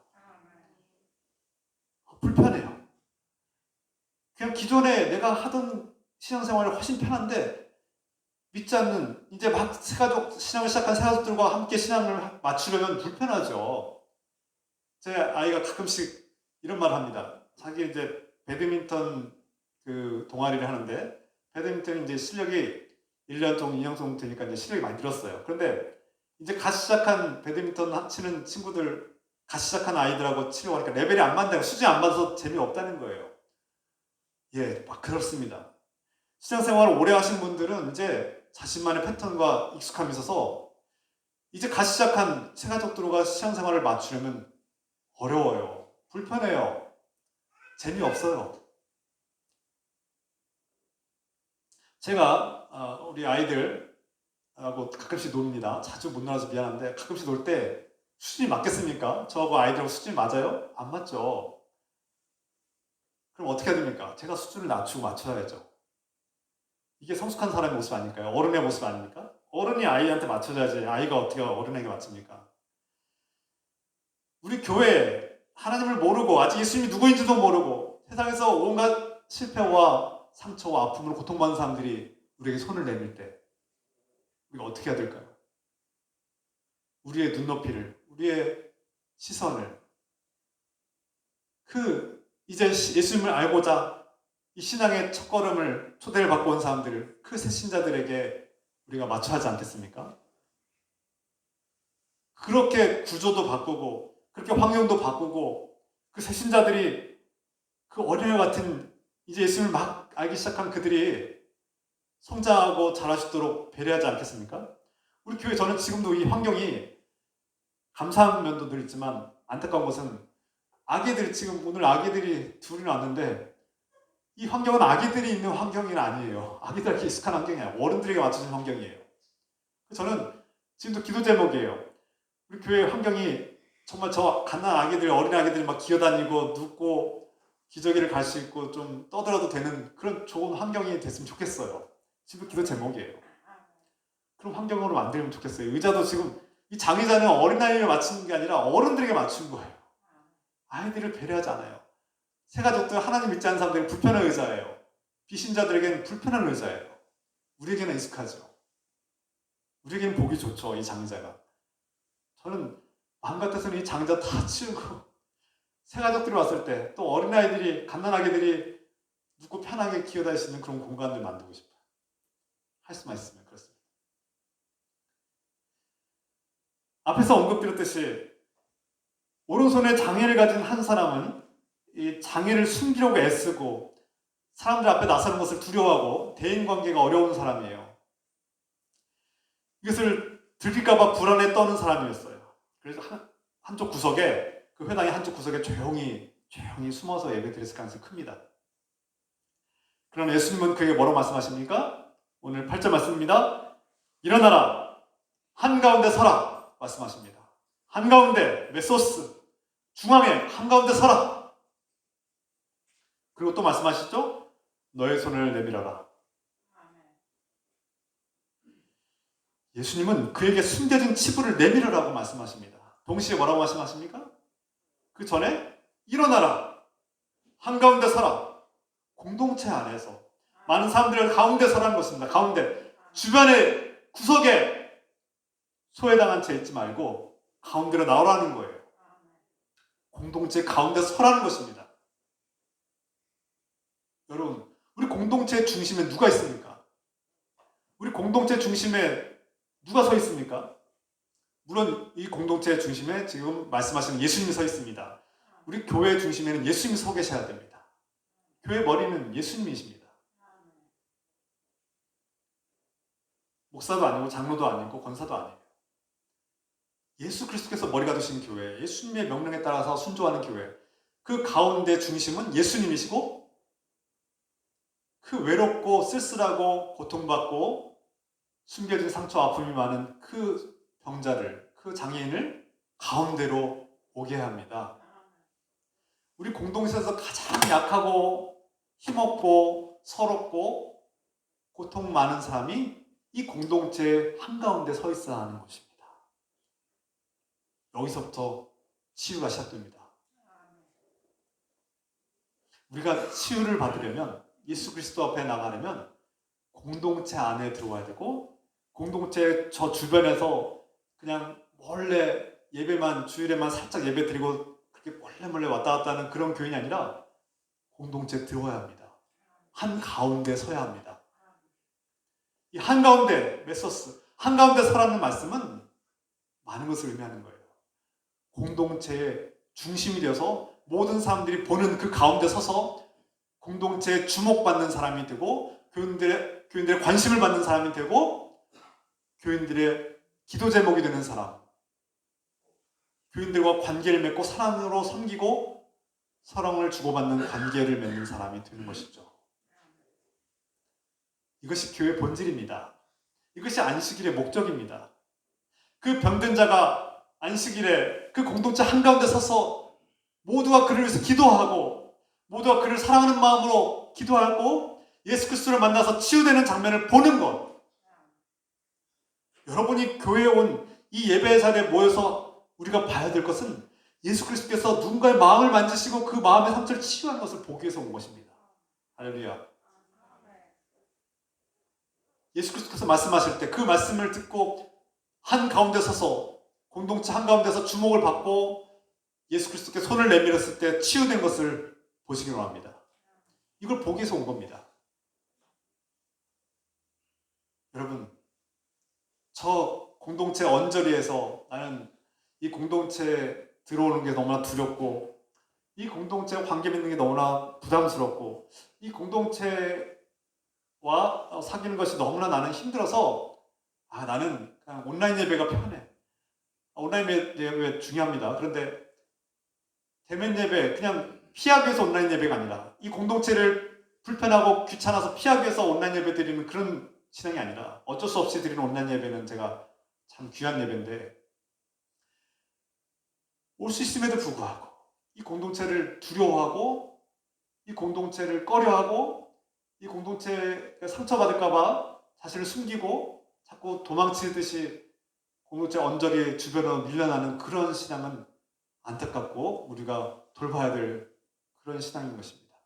불편해요. 그냥 기존에 내가 하던 신앙생활이 훨씬 편한데 믿지 않는, 이제 막 새가족 신앙을 시작한 새가족들과 함께 신앙을 맞추려면 불편하죠. 제 아이가 가끔씩 이런 말을 합니다. 자기 이제 배드민턴 그 동아리를 하는데, 배드민턴이 이제 실력이 1년 정도, 2년 정도 되니까 이제 실력이 많이 늘었어요. 그런데 이제 갓 시작한 배드민턴 치는 친구들, 갓 시작한 아이들하고 치려고 하니까 레벨이 안 맞다고, 수준이 안 맞아서 재미없다는 거예요. 예, 막 그렇습니다. 신앙생활을 오래 하신 분들은 이제 자신만의 패턴과 익숙함이 있어서 이제 갓 시작한 새가족들과 신앙생활을 맞추려면 어려워요. 불편해요. 재미없어요. 제가 우리 아이들하고 가끔씩 놉니다. 자주 못 놀아서 미안한데 가끔씩 놀 때 수준이 맞겠습니까? 저하고 아이들하고 수준이 맞아요? 안 맞죠. 그럼 어떻게 해야 됩니까? 제가 수준을 낮추고 맞춰야죠. 이게 성숙한 사람의 모습 아닐까요? 어른의 모습 아닙니까? 어른이 아이한테 맞춰줘야지 아이가 어떻게 어른에게 맞춥니까? 우리 교회 하나님을 모르고 아직 예수님이 누구인지도 모르고 세상에서 온갖 실패와 상처와 아픔으로 고통받는 사람들이 우리에게 손을 내밀 때 우리가 어떻게 해야 될까요? 우리의 눈높이를, 우리의 시선을 이제 예수님을 알고자 이 신앙의 첫걸음을 초대를 받고 온 사람들을, 그 새신자들에게 우리가 맞춰야 하지 않겠습니까? 그렇게 구조도 바꾸고 그렇게 환경도 바꾸고 그 새신자들이 그 어린애 같은 이제 예수님을 막 알기 시작한 그들이 성장하고 자랄 수 있도록 배려하지 않겠습니까? 우리 교회, 저는 지금도 이 환경이 감사한 면도 늘 있지만 안타까운 것은 아기들이, 지금 오늘 아기들이 둘이나 왔는데 이 환경은 아기들이 있는 환경이 아니에요. 아기들에게 익숙한 환경이 아니에요. 어른들에게 맞춰진 환경이에요. 저는 지금도 기도 제목이에요. 우리 교회 환경이 정말 저 갓난 아기들, 어린 아기들이 막 기어다니고 눕고 기저귀를 갈 수 있고 좀 떠들어도 되는 그런 좋은 환경이 됐으면 좋겠어요. 지금 기도 제목이에요. 그런 환경으로 만들면 좋겠어요. 의자도 지금 이 장의자는 어린아이를 맞추는 게 아니라 어른들에게 맞춘 거예요. 아이들을 배려하지 않아요. 새가족들, 하나님 믿지 않는 사람들은 불편한 의자예요. 비신자들에게는 불편한 의자예요. 우리에게는 익숙하죠. 우리에게는 보기 좋죠, 이 장의자가. 저는 마음 같아서는 이 장의자 다 치우고 새가족들이 왔을 때 또 어린아이들이, 갓난아기들이 눕고 편하게 기어다닐 수 있는 그런 공간을 만들고 싶어요. 할 수만 있으면 그렇습니다. 앞에서 언급드렸듯이 오른손에 장애를 가진 한 사람은 이 장애를 숨기려고 애쓰고 사람들 앞에 나서는 것을 두려워하고 대인관계가 어려운 사람이에요. 이것을 들킬까봐 불안에 떠는 사람이었어요. 그래서 한쪽 구석에, 그 회당의 한쪽 구석에 조용히 숨어서 예배드렸을 가능성이 큽니다. 그러나 예수님은 그에게 뭐라고 말씀하십니까? 오늘 8절 말씀입니다. 일어나라, 한가운데 서라 말씀하십니다. 한가운데, 메소스, 중앙에 한가운데 서라. 그리고 또 말씀하시죠? 너의 손을 내밀어라. 예수님은 그에게 숨겨진 치부를 내밀으라고 말씀하십니다. 동시에 뭐라고 말씀하십니까? 그 전에 일어나라, 한가운데 서라. 공동체 안에서 많은 사람들을 가운데 서라는 것입니다. 가운데, 주변에 구석에 소외당한 채 있지 말고 가운데로 나오라는 거예요. 공동체 가운데 서라는 것입니다. 여러분, 우리 공동체 중심에 누가 있습니까? 우리 공동체 중심에 누가 서 있습니까? 물론 이 공동체 중심에 지금 말씀하시는 예수님이 서 있습니다. 우리 교회 중심에는 예수님이 서 계셔야 됩니다. 교회 머리는 예수님이십니다. 목사도 아니고 장로도 아니고 권사도 아니에요. 예수 그리스도께서 머리가 되신 교회, 예수님의 명령에 따라서 순종하는 교회, 그 가운데 중심은 예수님이시고 그 외롭고 쓸쓸하고 고통받고 숨겨진 상처 아픔이 많은 그 병자를, 그 장애인을 가운데로 오게 합니다. 우리 공동체에서 가장 약하고 힘없고 서럽고 고통 많은 사람이 이 공동체 한가운데 서 있어야 하는 것입니다. 여기서부터 치유가 시작됩니다. 우리가 치유를 받으려면, 예수 그리스도 앞에 나가려면 공동체 안에 들어와야 되고, 공동체 저 주변에서 그냥 몰래 예배만, 주일에만 살짝 예배 드리고 그렇게 몰래 왔다 갔다 하는 그런 교인이 아니라 공동체에 들어와야 합니다. 한가운데 서야 합니다. 이 한가운데, 메소스, 한가운데 서라는 말씀은 많은 것을 의미하는 거예요. 공동체의 중심이 되어서 모든 사람들이 보는 그 가운데 서서 공동체에 주목받는 사람이 되고, 교인들의 관심을 받는 사람이 되고, 교인들의 기도 제목이 되는 사람, 교인들과 관계를 맺고 사랑으로 섬기고 사랑을 주고받는 관계를 맺는 사람이 되는 것이죠. 이것이 교회의 본질입니다. 이것이 안식일의 목적입니다. 그 병든 자가 안식일에 그 공동체 한가운데 서서 모두가 그를 위해서 기도하고 모두가 그를 사랑하는 마음으로 기도하고 예수 그리스도를 만나서 치유되는 장면을 보는 것. 여러분이 교회에 온 이 예배 자리에 모여서 우리가 봐야 될 것은 예수 그리스도께서 누군가의 마음을 만지시고 그 마음의 상처를 치유하는 것을 보기 위해서 온 것입니다. 할렐루야. 예수 그리스도께서 말씀하실 때 그 말씀을 듣고 한가운데 서서 공동체 한가운데서 주목을 받고 예수 그리스도께 손을 내밀었을 때 치유된 것을 보시기 원합니다. 이걸 보기 위해서 온 겁니다. 여러분, 저 공동체 언저리에서 나는 이 공동체에 들어오는 게 너무나 두렵고 이 공동체 관계 맺는 게 너무나 부담스럽고 이 공동체와 사귀는 것이 너무나 나는 힘들어서 나는 그냥 온라인 예배가 편해. 온라인 예배 중요합니다. 그런데 대면 예배 그냥 피하기 위해서 온라인 예배가 아니라 이 공동체를 불편하고 귀찮아서 피하기 위해서 온라인 예배 드리는 그런 신앙이 아니라 어쩔 수 없이 드리는 온라인 예배는 제가 참 귀한 예배인데 올 수 있음에도 불구하고 이 공동체를 두려워하고 이 공동체를 꺼려하고 이 공동체가 상처받을까봐 자신을 숨기고 자꾸 도망치듯이 공동체 언저리 주변으로 밀려나는 그런 신앙은 안타깝고 우리가 돌봐야 될 그런 신앙인 것입니다.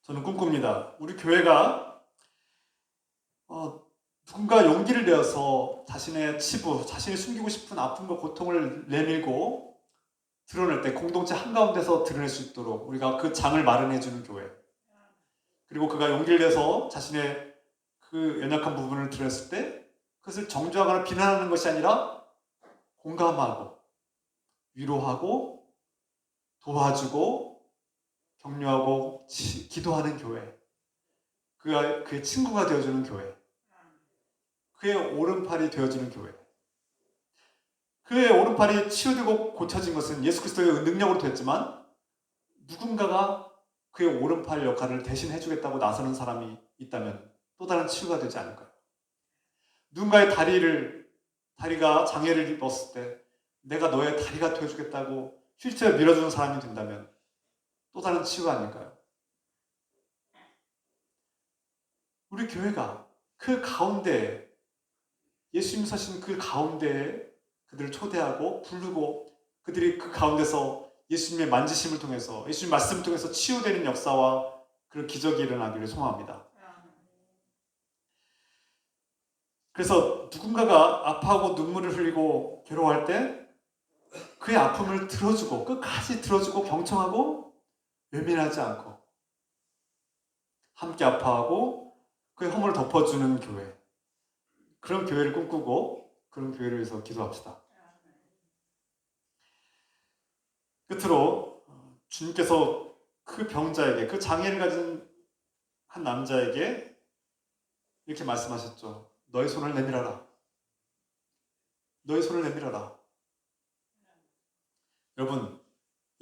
저는 꿈꿉니다. 우리 교회가 누군가 용기를 내어서 자신의 치부, 자신이 숨기고 싶은 아픔과 고통을 내밀고 드러낼 때 공동체 한가운데서 드러낼 수 있도록 우리가 그 장을 마련해주는 교회, 그리고 그가 용기를 내서 자신의 그 연약한 부분을 드러냈을 때 그 그것을 정죄하거나 비난하는 것이 아니라 공감하고 위로하고 도와주고 격려하고 기도하는 교회, 그의 친구가 되어주는 교회, 그의 오른팔이 되어주는 교회. 그의 오른팔이 치유되고 고쳐진 것은 예수 그리스도의 능력으로 됐지만 누군가가 그의 오른팔 역할을 대신 해주겠다고 나서는 사람이 있다면 또 다른 치유가 되지 않을까요? 누군가의 다리가 장애를 입었을 때 내가 너의 다리가 되어주겠다고 휠체어 밀어주는 사람이 된다면 또 다른 치유가 아닐까요? 우리 교회가 그 가운데, 예수님 사신 그 가운데에 그들을 초대하고 부르고 그들이 그 가운데서 예수님의 만지심을 통해서, 예수님 말씀을 통해서 치유되는 역사와 그런 기적이 일어나기를 소망합니다. 그래서 누군가가 아파하고 눈물을 흘리고 괴로워할 때 그의 아픔을 들어주고, 끝까지 들어주고 경청하고 외면하지 않고 함께 아파하고 그의 허물을 덮어주는 교회, 그런 교회를 꿈꾸고 그런 교회를 위해서 기도합시다. 끝으로 주님께서 그 병자에게, 그 장애를 가진 한 남자에게 이렇게 말씀하셨죠. 너의 손을 내밀어라. 너의 손을 내밀어라. 여러분,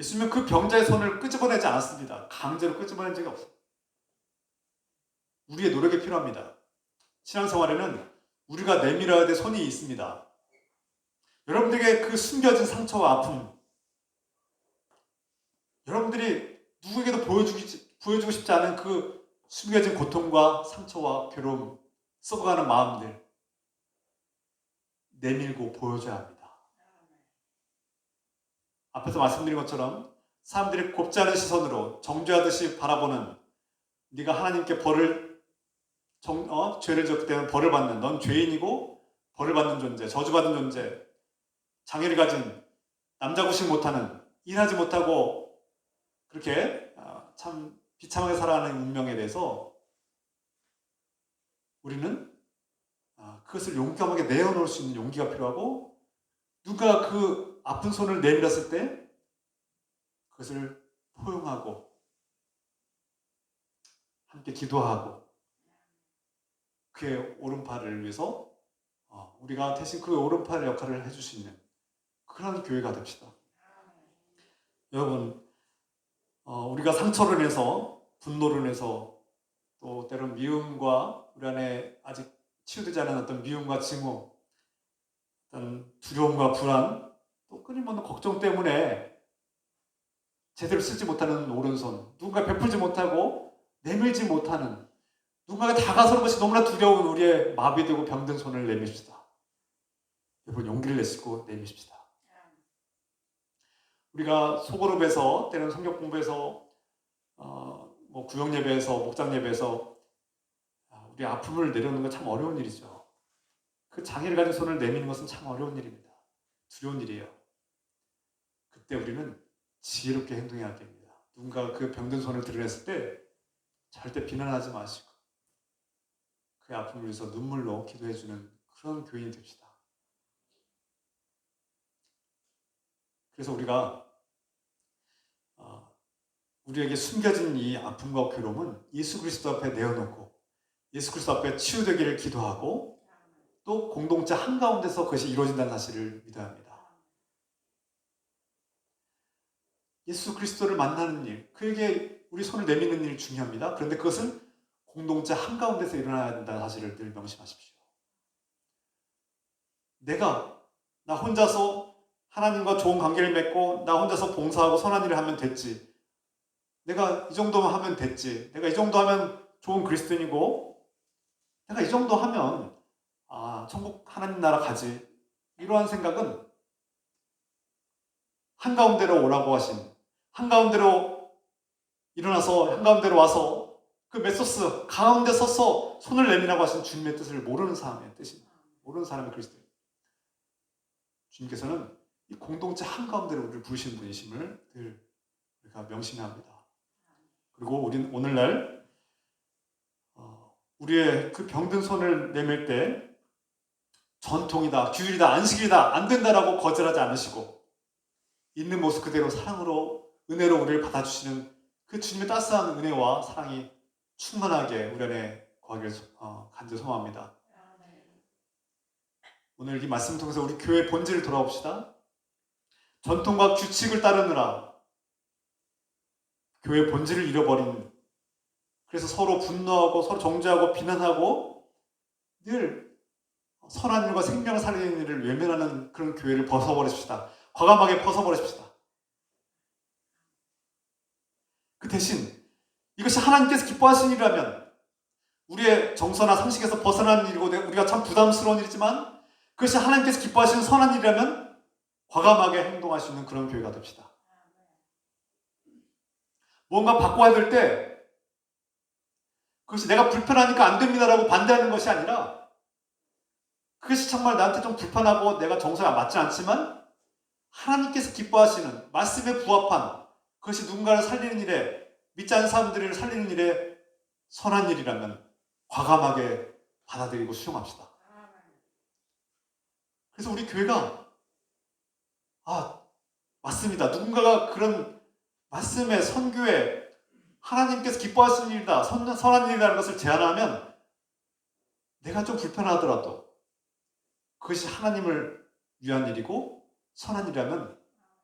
예수님은 그 병자의 손을 끄집어내지 않았습니다. 강제로 끄집어낸 적이 없어요. 우리의 노력이 필요합니다. 신앙생활에는 우리가 내밀어야 될 손이 있습니다. 여러분들에게 그 숨겨진 상처와 아픔, 여러분들이 누구에게도 보여주고 싶지 않은 그 숨겨진 고통과 상처와 괴로움, 썩어가는 마음들 내밀고 보여줘야 합니다. 앞에서 말씀드린 것처럼 사람들이 곱지 않은 시선으로 정죄하듯이 바라보는, 네가 하나님께 죄를 졌기 때문에 벌을 받는, 넌 죄인이고 벌을 받는 존재, 저주받은 존재, 장애를 가진, 남자구식 못하는, 일하지 못하고 그렇게 참 비참하게 살아가는 운명에 대해서 우리는 그것을 용감하게 내어놓을 수 있는 용기가 필요하고, 누가 그 아픈 손을 내밀었을 때 그것을 포용하고 함께 기도하고 그의 오른팔을 위해서 우리가 대신 그 오른팔 역할을 해줄 수 있는 그런 교회가 됩시다. 여러분, 우리가 상처로 인해서, 분노로 인해서, 또 때론 미움과 우리 안에 아직 치유되지 않은 어떤 미움과 증오, 어떤 두려움과 불안, 또 끊임없는 걱정 때문에 제대로 쓰지 못하는 오른손, 누군가 베풀지 못하고 내밀지 못하는, 누군가가 다가서는 것이 너무나 두려운 우리의 마비되고 병든 손을 내미십시다. 여러분, 용기를 내시고 내미십시다. 우리가 소그룹에서, 때로는 성경 공부에서, 구역 예배에서, 목장 예배에서 우리 아픔을 내려놓는 건 참 어려운 일이죠. 그 장애를 가진 손을 내미는 것은 참 어려운 일입니다. 두려운 일이에요. 그때 우리는 지혜롭게 행동해야 됩니다. 누군가 그 병든 손을 드러냈을 때 절대 비난하지 마시고 그의 아픔을 위해서 눈물로 기도해주는 그런 교인이 됩시다. 그래서 우리가 우리에게 숨겨진 이 아픔과 괴로움은 예수 그리스도 앞에 내어놓고 예수 그리스도 앞에 치유되기를 기도하고 또 공동체 한가운데서 그것이 이루어진다는 사실을 믿어야 합니다. 예수 그리스도를 만나는 일, 그에게 우리 손을 내미는 일이 중요합니다. 그런데 그것은 공동체 한가운데서 일어나야 된다는 사실을 늘 명심하십시오. 나 혼자서 하나님과 좋은 관계를 맺고 나 혼자서 봉사하고 선한 일을 하면 됐지. 내가 이 정도만 하면 됐지. 내가 이 정도 하면 좋은 그리스도인이고 내가 이 정도 하면 천국 하나님 나라 가지. 이러한 생각은 한가운데로 오라고 하신, 한가운데로 일어나서 한가운데로 와서 그 메소스 가운데 서서 손을 내미라고 하신 주님의 뜻을 모르는 사람의 뜻입니다. 모르는 사람의 그리스도인. 주님께서는 이 공동체 한가운데로 우리를 부르시는 분이심을 늘 우리가 명심해야 합니다. 그리고 우리는 오늘날 우리의 그 병든 손을 내밀 때 전통이다, 규율이다, 안식이다, 안 된다라고 거절하지 않으시고 있는 모습 그대로 사랑으로 은혜로 우리를 받아주시는 그 주님의 따스한 은혜와 사랑이 충만하게 우리 안에 거하기를 간절히 소망합니다. 오늘 이 말씀 통해서 우리 교회의 본질을 돌아봅시다. 전통과 규칙을 따르느라 교회의 본질을 잃어버린, 그래서 서로 분노하고 서로 정죄하고 비난하고 늘 선한 일과 생명을 살리는 일을 외면하는 그런 교회를 벗어버리십시다. 과감하게 벗어버리십시다. 그 대신 이것이 하나님께서 기뻐하시는 일이라면, 우리의 정서나 상식에서 벗어나는 일이고 우리가 참 부담스러운 일이지만 그것이 하나님께서 기뻐하시는 선한 일이라면 과감하게 행동할 수 있는 그런 교회가 됩시다. 뭔가 바꿔야 될 때 그것이 내가 불편하니까 안 됩니다라고 반대하는 것이 아니라, 그것이 정말 나한테 좀 불편하고 내가 정서에 맞지 않지만 하나님께서 기뻐하시는 말씀에 부합한, 그것이 누군가를 살리는 일에, 믿지 않는 사람들을 살리는 일에 선한 일이라면 과감하게 받아들이고 수용합시다. 그래서 우리 교회가 맞습니다, 누군가가 그런 말씀에, 선교에 하나님께서 기뻐하시는 일이다, 선한 일이라는 것을 제안하면 내가 좀 불편하더라도 그것이 하나님을 위한 일이고 선한 일이라면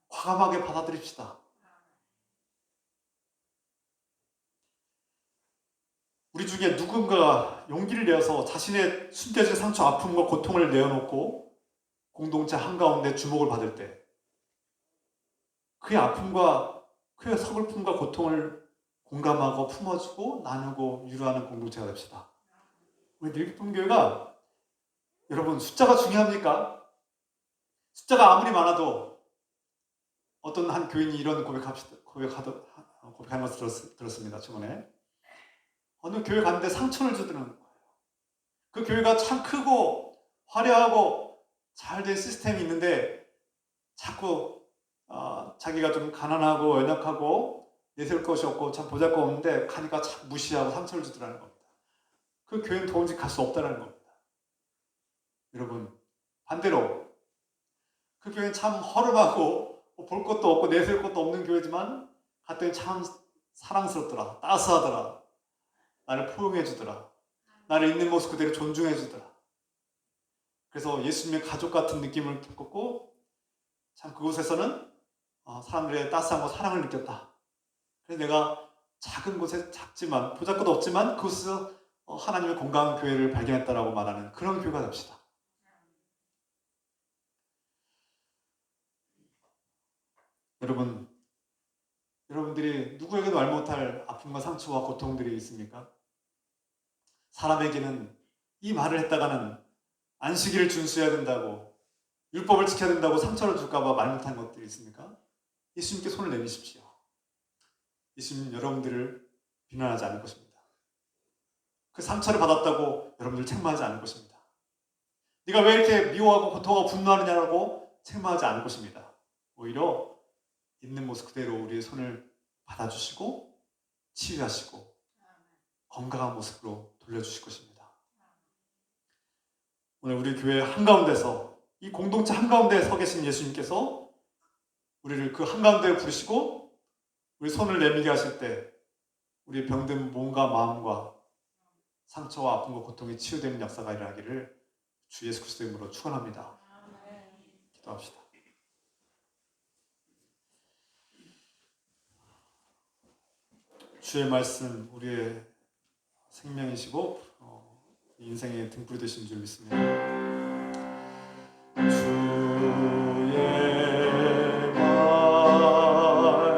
과감하게 받아들입시다. 우리 중에 누군가가 용기를 내어서 자신의 숨겨진 상처, 아픔과 고통을 내어놓고 공동체 한가운데 주목을 받을 때 그의 아픔과 그의 서글픔과 고통을 공감하고 품어주고 나누고 위로하는 공동체가 됩시다. 우리 밀품교회가, 여러분, 숫자가 중요합니까? 숫자가 아무리 많아도, 어떤 한 교인이 이런 고백하는 것을 들었습니다. 저번에 어느 교회 갔는데 상처를 주더는 거예요. 그 교회가 참 크고 화려하고 잘 된 시스템이 있는데 자꾸 자기가 좀 가난하고 연약하고 내세울 것이 없고 참 보잘것없는데 가니까 참 무시하고 상처를 주더라는 겁니다. 그 교회는 도무지 갈 수 없다는 겁니다. 여러분, 반대로 그 교회는 참 허름하고 볼 것도 없고 내세울 것도 없는 교회지만 갔더니 참 사랑스럽더라, 따스하더라, 나를 포용해 주더라, 나를 있는 모습 그대로 존중해 주더라. 그래서 예수님의 가족 같은 느낌을 겪었고 참 그곳에서는 사람들의 따스함과 사랑을 느꼈다. 그래서 내가 작은 곳에, 작지만 보잘것 없지만 그곳에서 하나님의 건강한 교회를 발견했다라고 말하는 그런 교회가 됩시다. 여러분들이 누구에게도 말 못할 아픔과 상처와 고통들이 있습니까? 사람에게는 이 말을 했다가는 안식일을 준수해야 된다고, 율법을 지켜야 된다고 상처를 줄까봐 말 못한 것들이 있습니까? 예수님께 손을 내미십시오. 예수님 여러분들을 비난하지 않을 것입니다. 그 상처를 받았다고 여러분들 책망하지 않을 것입니다. 네가 왜 이렇게 미워하고 고통하고 분노하느냐라고 책망하지 않을 것입니다. 오히려 있는 모습 그대로 우리의 손을 받아주시고 치유하시고 건강한 모습으로 돌려주실 것입니다. 오늘 우리 교회 한가운데서, 이 공동체 한가운데에 서 계신 예수님께서 우리를 그 한가운데에 부르시고 우리 손을 내밀게 하실 때 우리 병든 몸과 마음과 상처와 아픔과 고통이 치유되는 역사가 일어나기를 주 예수 그리스도의 이름으로 축원합니다. 기도합시다. 주의 말씀 우리의 생명이시고 인생의 등불이 되신 줄 믿습니다. 주의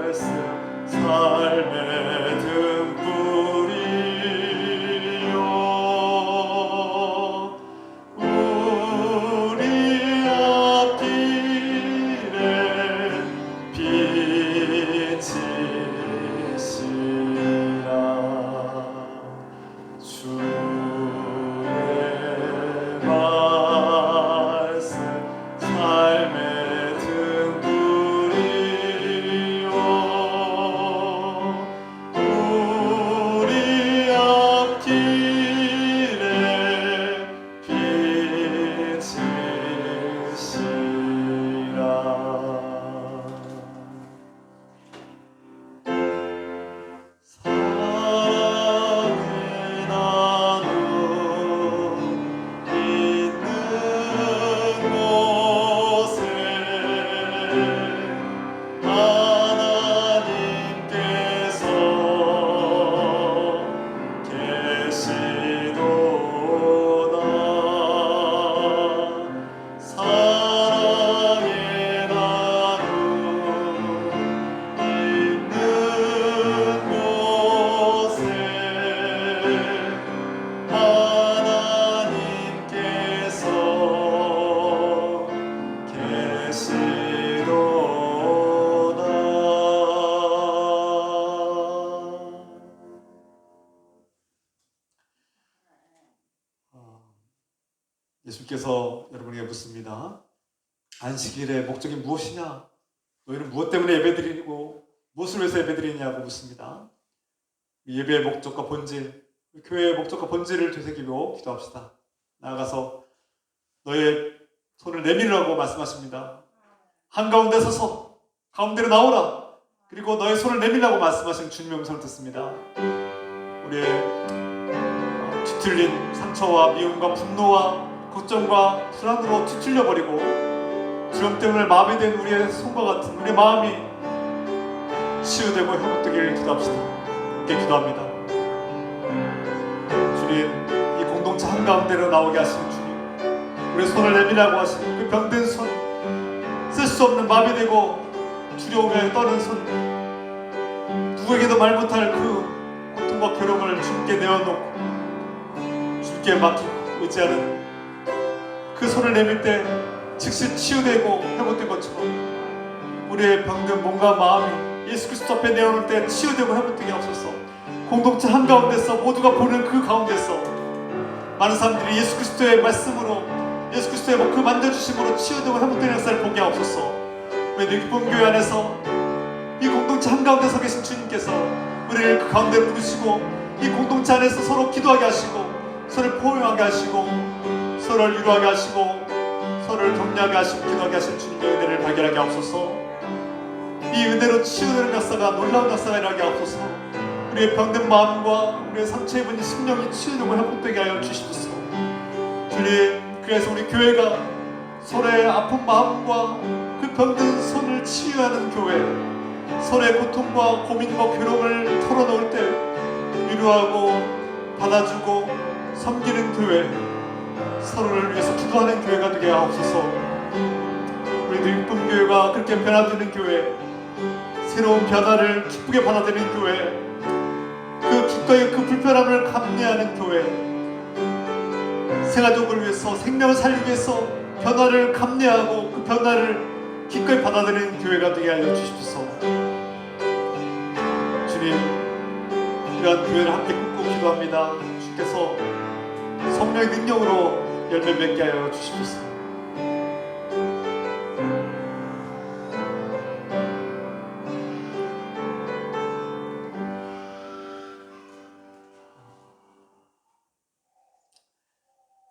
말씀 삶의 등불이요 우리 앞길에 빛이시라. 주의 예수께서 여러분에게 묻습니다. 안식일의 목적이 무엇이냐? 너희는 무엇 때문에 예배드리고 무엇을 위해서 예배드리냐고 묻습니다. 예배의 목적과 본질, 교회의 목적과 본질을 되새기고 기도합시다. 나아가서 너의 손을 내밀으라고 말씀하십니다. 한가운데 서서 가운데로 나오라. 그리고 너의 손을 내밀라고 말씀하신 주님의 음성을 듣습니다. 우리의 뒤틀린 상처와 미움과 분노와 걱정과 불안으로 뒤틀려버리고 두려움 때문에 마음이 된 우리의 손과 같은 우리의 마음이 치유되고 회복되기를 기도합시다. 함께 기도합니다. 주님, 이 공동체 한가운데로 나오게 하시는 주님, 우리의 손을 내밀라고 하시는 그 병든 손, 쓸 수 없는 마비되고 두려움에 떠는 손, 누구에게도 말 못할 그 고통과 괴로움을 주님께 내어놓고 주님께 맡기고 의지하는 그 손을 내밀 때 즉시 치유되고 회복된 것처럼 우리의 병든 몸과 마음이 예수 그리스도 앞에 내어놓을 때 치유되고 회복되게 하옵소서. 공동체 한가운데서 모두가 보는 그 가운데서 많은 사람들이 예수 그리스도의 말씀으로 예수 그리스도의 그 만져주심으로 치유되고 회복되는 역사를 보게 하옵소서. 우리 기쁨 교회 안에서 이 공동체 한가운데 서 계신 주님께서 우리를 그 가운데 부르시고 이 공동체 안에서 서로 기도하게 하시고 서로를 포용하게 하시고 서로를 위로하게 하시고 서로를 격려하게 하시고 기도하게 하신 주님의 은혜를 발견하게 하옵소서. 이 은혜로 치유되는 역사가 놀라운 역사가 일어나게 하옵소서. 우리의 병든 마음과 우리의 상처 입은 심령이 치유되고 회복되게 하여 주시옵소서. 주님, 그래서 우리 교회가 서로의 아픈 마음과 그 병든 손을 치유하는 교회, 서로의 고통과 고민과 괴로움을 털어놓을 때 위로하고 받아주고 섬기는 교회, 서로를 위해서 기도하는 교회가 되게 하옵소서. 우리 기쁨 교회가 그렇게 변화되는 교회, 새로운 변화를 기쁘게 받아들이는 교회, 그 기꺼이 그 불편함을 감내하는 교회, 생활적을 위해서 생명을 살리기 위해서 변화를 감내하고 그 변화를 기꺼이 받아들이는 교회가 되게 하여 주십시오. 주님, 이러한 교회를 함께 꿈꾸고 기도합니다. 주께서 성령의 능력으로 열매 맺게 하여 주십시오.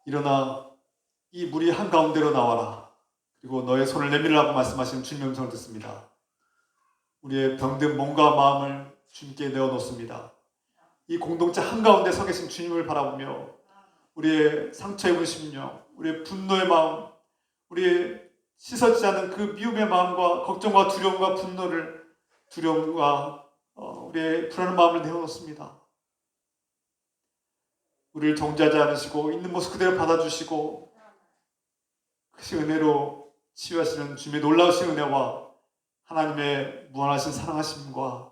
일어나 이 무리 한가운데로 나와라. 그리고 너의 손을 내밀라고 말씀하시는 주님의 음성을 듣습니다. 우리의 병든 몸과 마음을 주님께 내어놓습니다. 이 공동체 한가운데 서 계신 주님을 바라보며 우리의 상처 입은 심령, 우리의 분노의 마음, 우리의 씻어지지 않은 그 미움의 마음과 걱정과 두려움과 두려움과 우리의 불안한 마음을 내어놓습니다. 우리를 정죄하지 않으시고 있는 모습 그대로 받아주시고 그 은혜로 치유하시는 주님의 놀라우신 은혜와 하나님의 무한하신 사랑하심과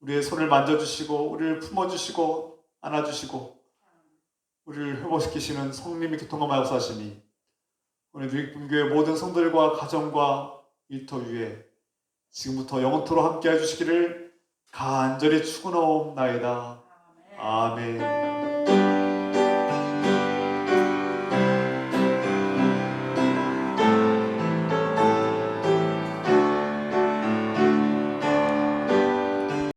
우리의 손을 만져주시고 우리를 품어주시고 안아주시고 우리를 회복시키시는 성령의 교통과 역사하시니 오늘 누익분교회 모든 성도들과 가정과 일터 위에 지금부터 영원토록 함께 해주시기를 간절히 축원하옵나이다. 아멘.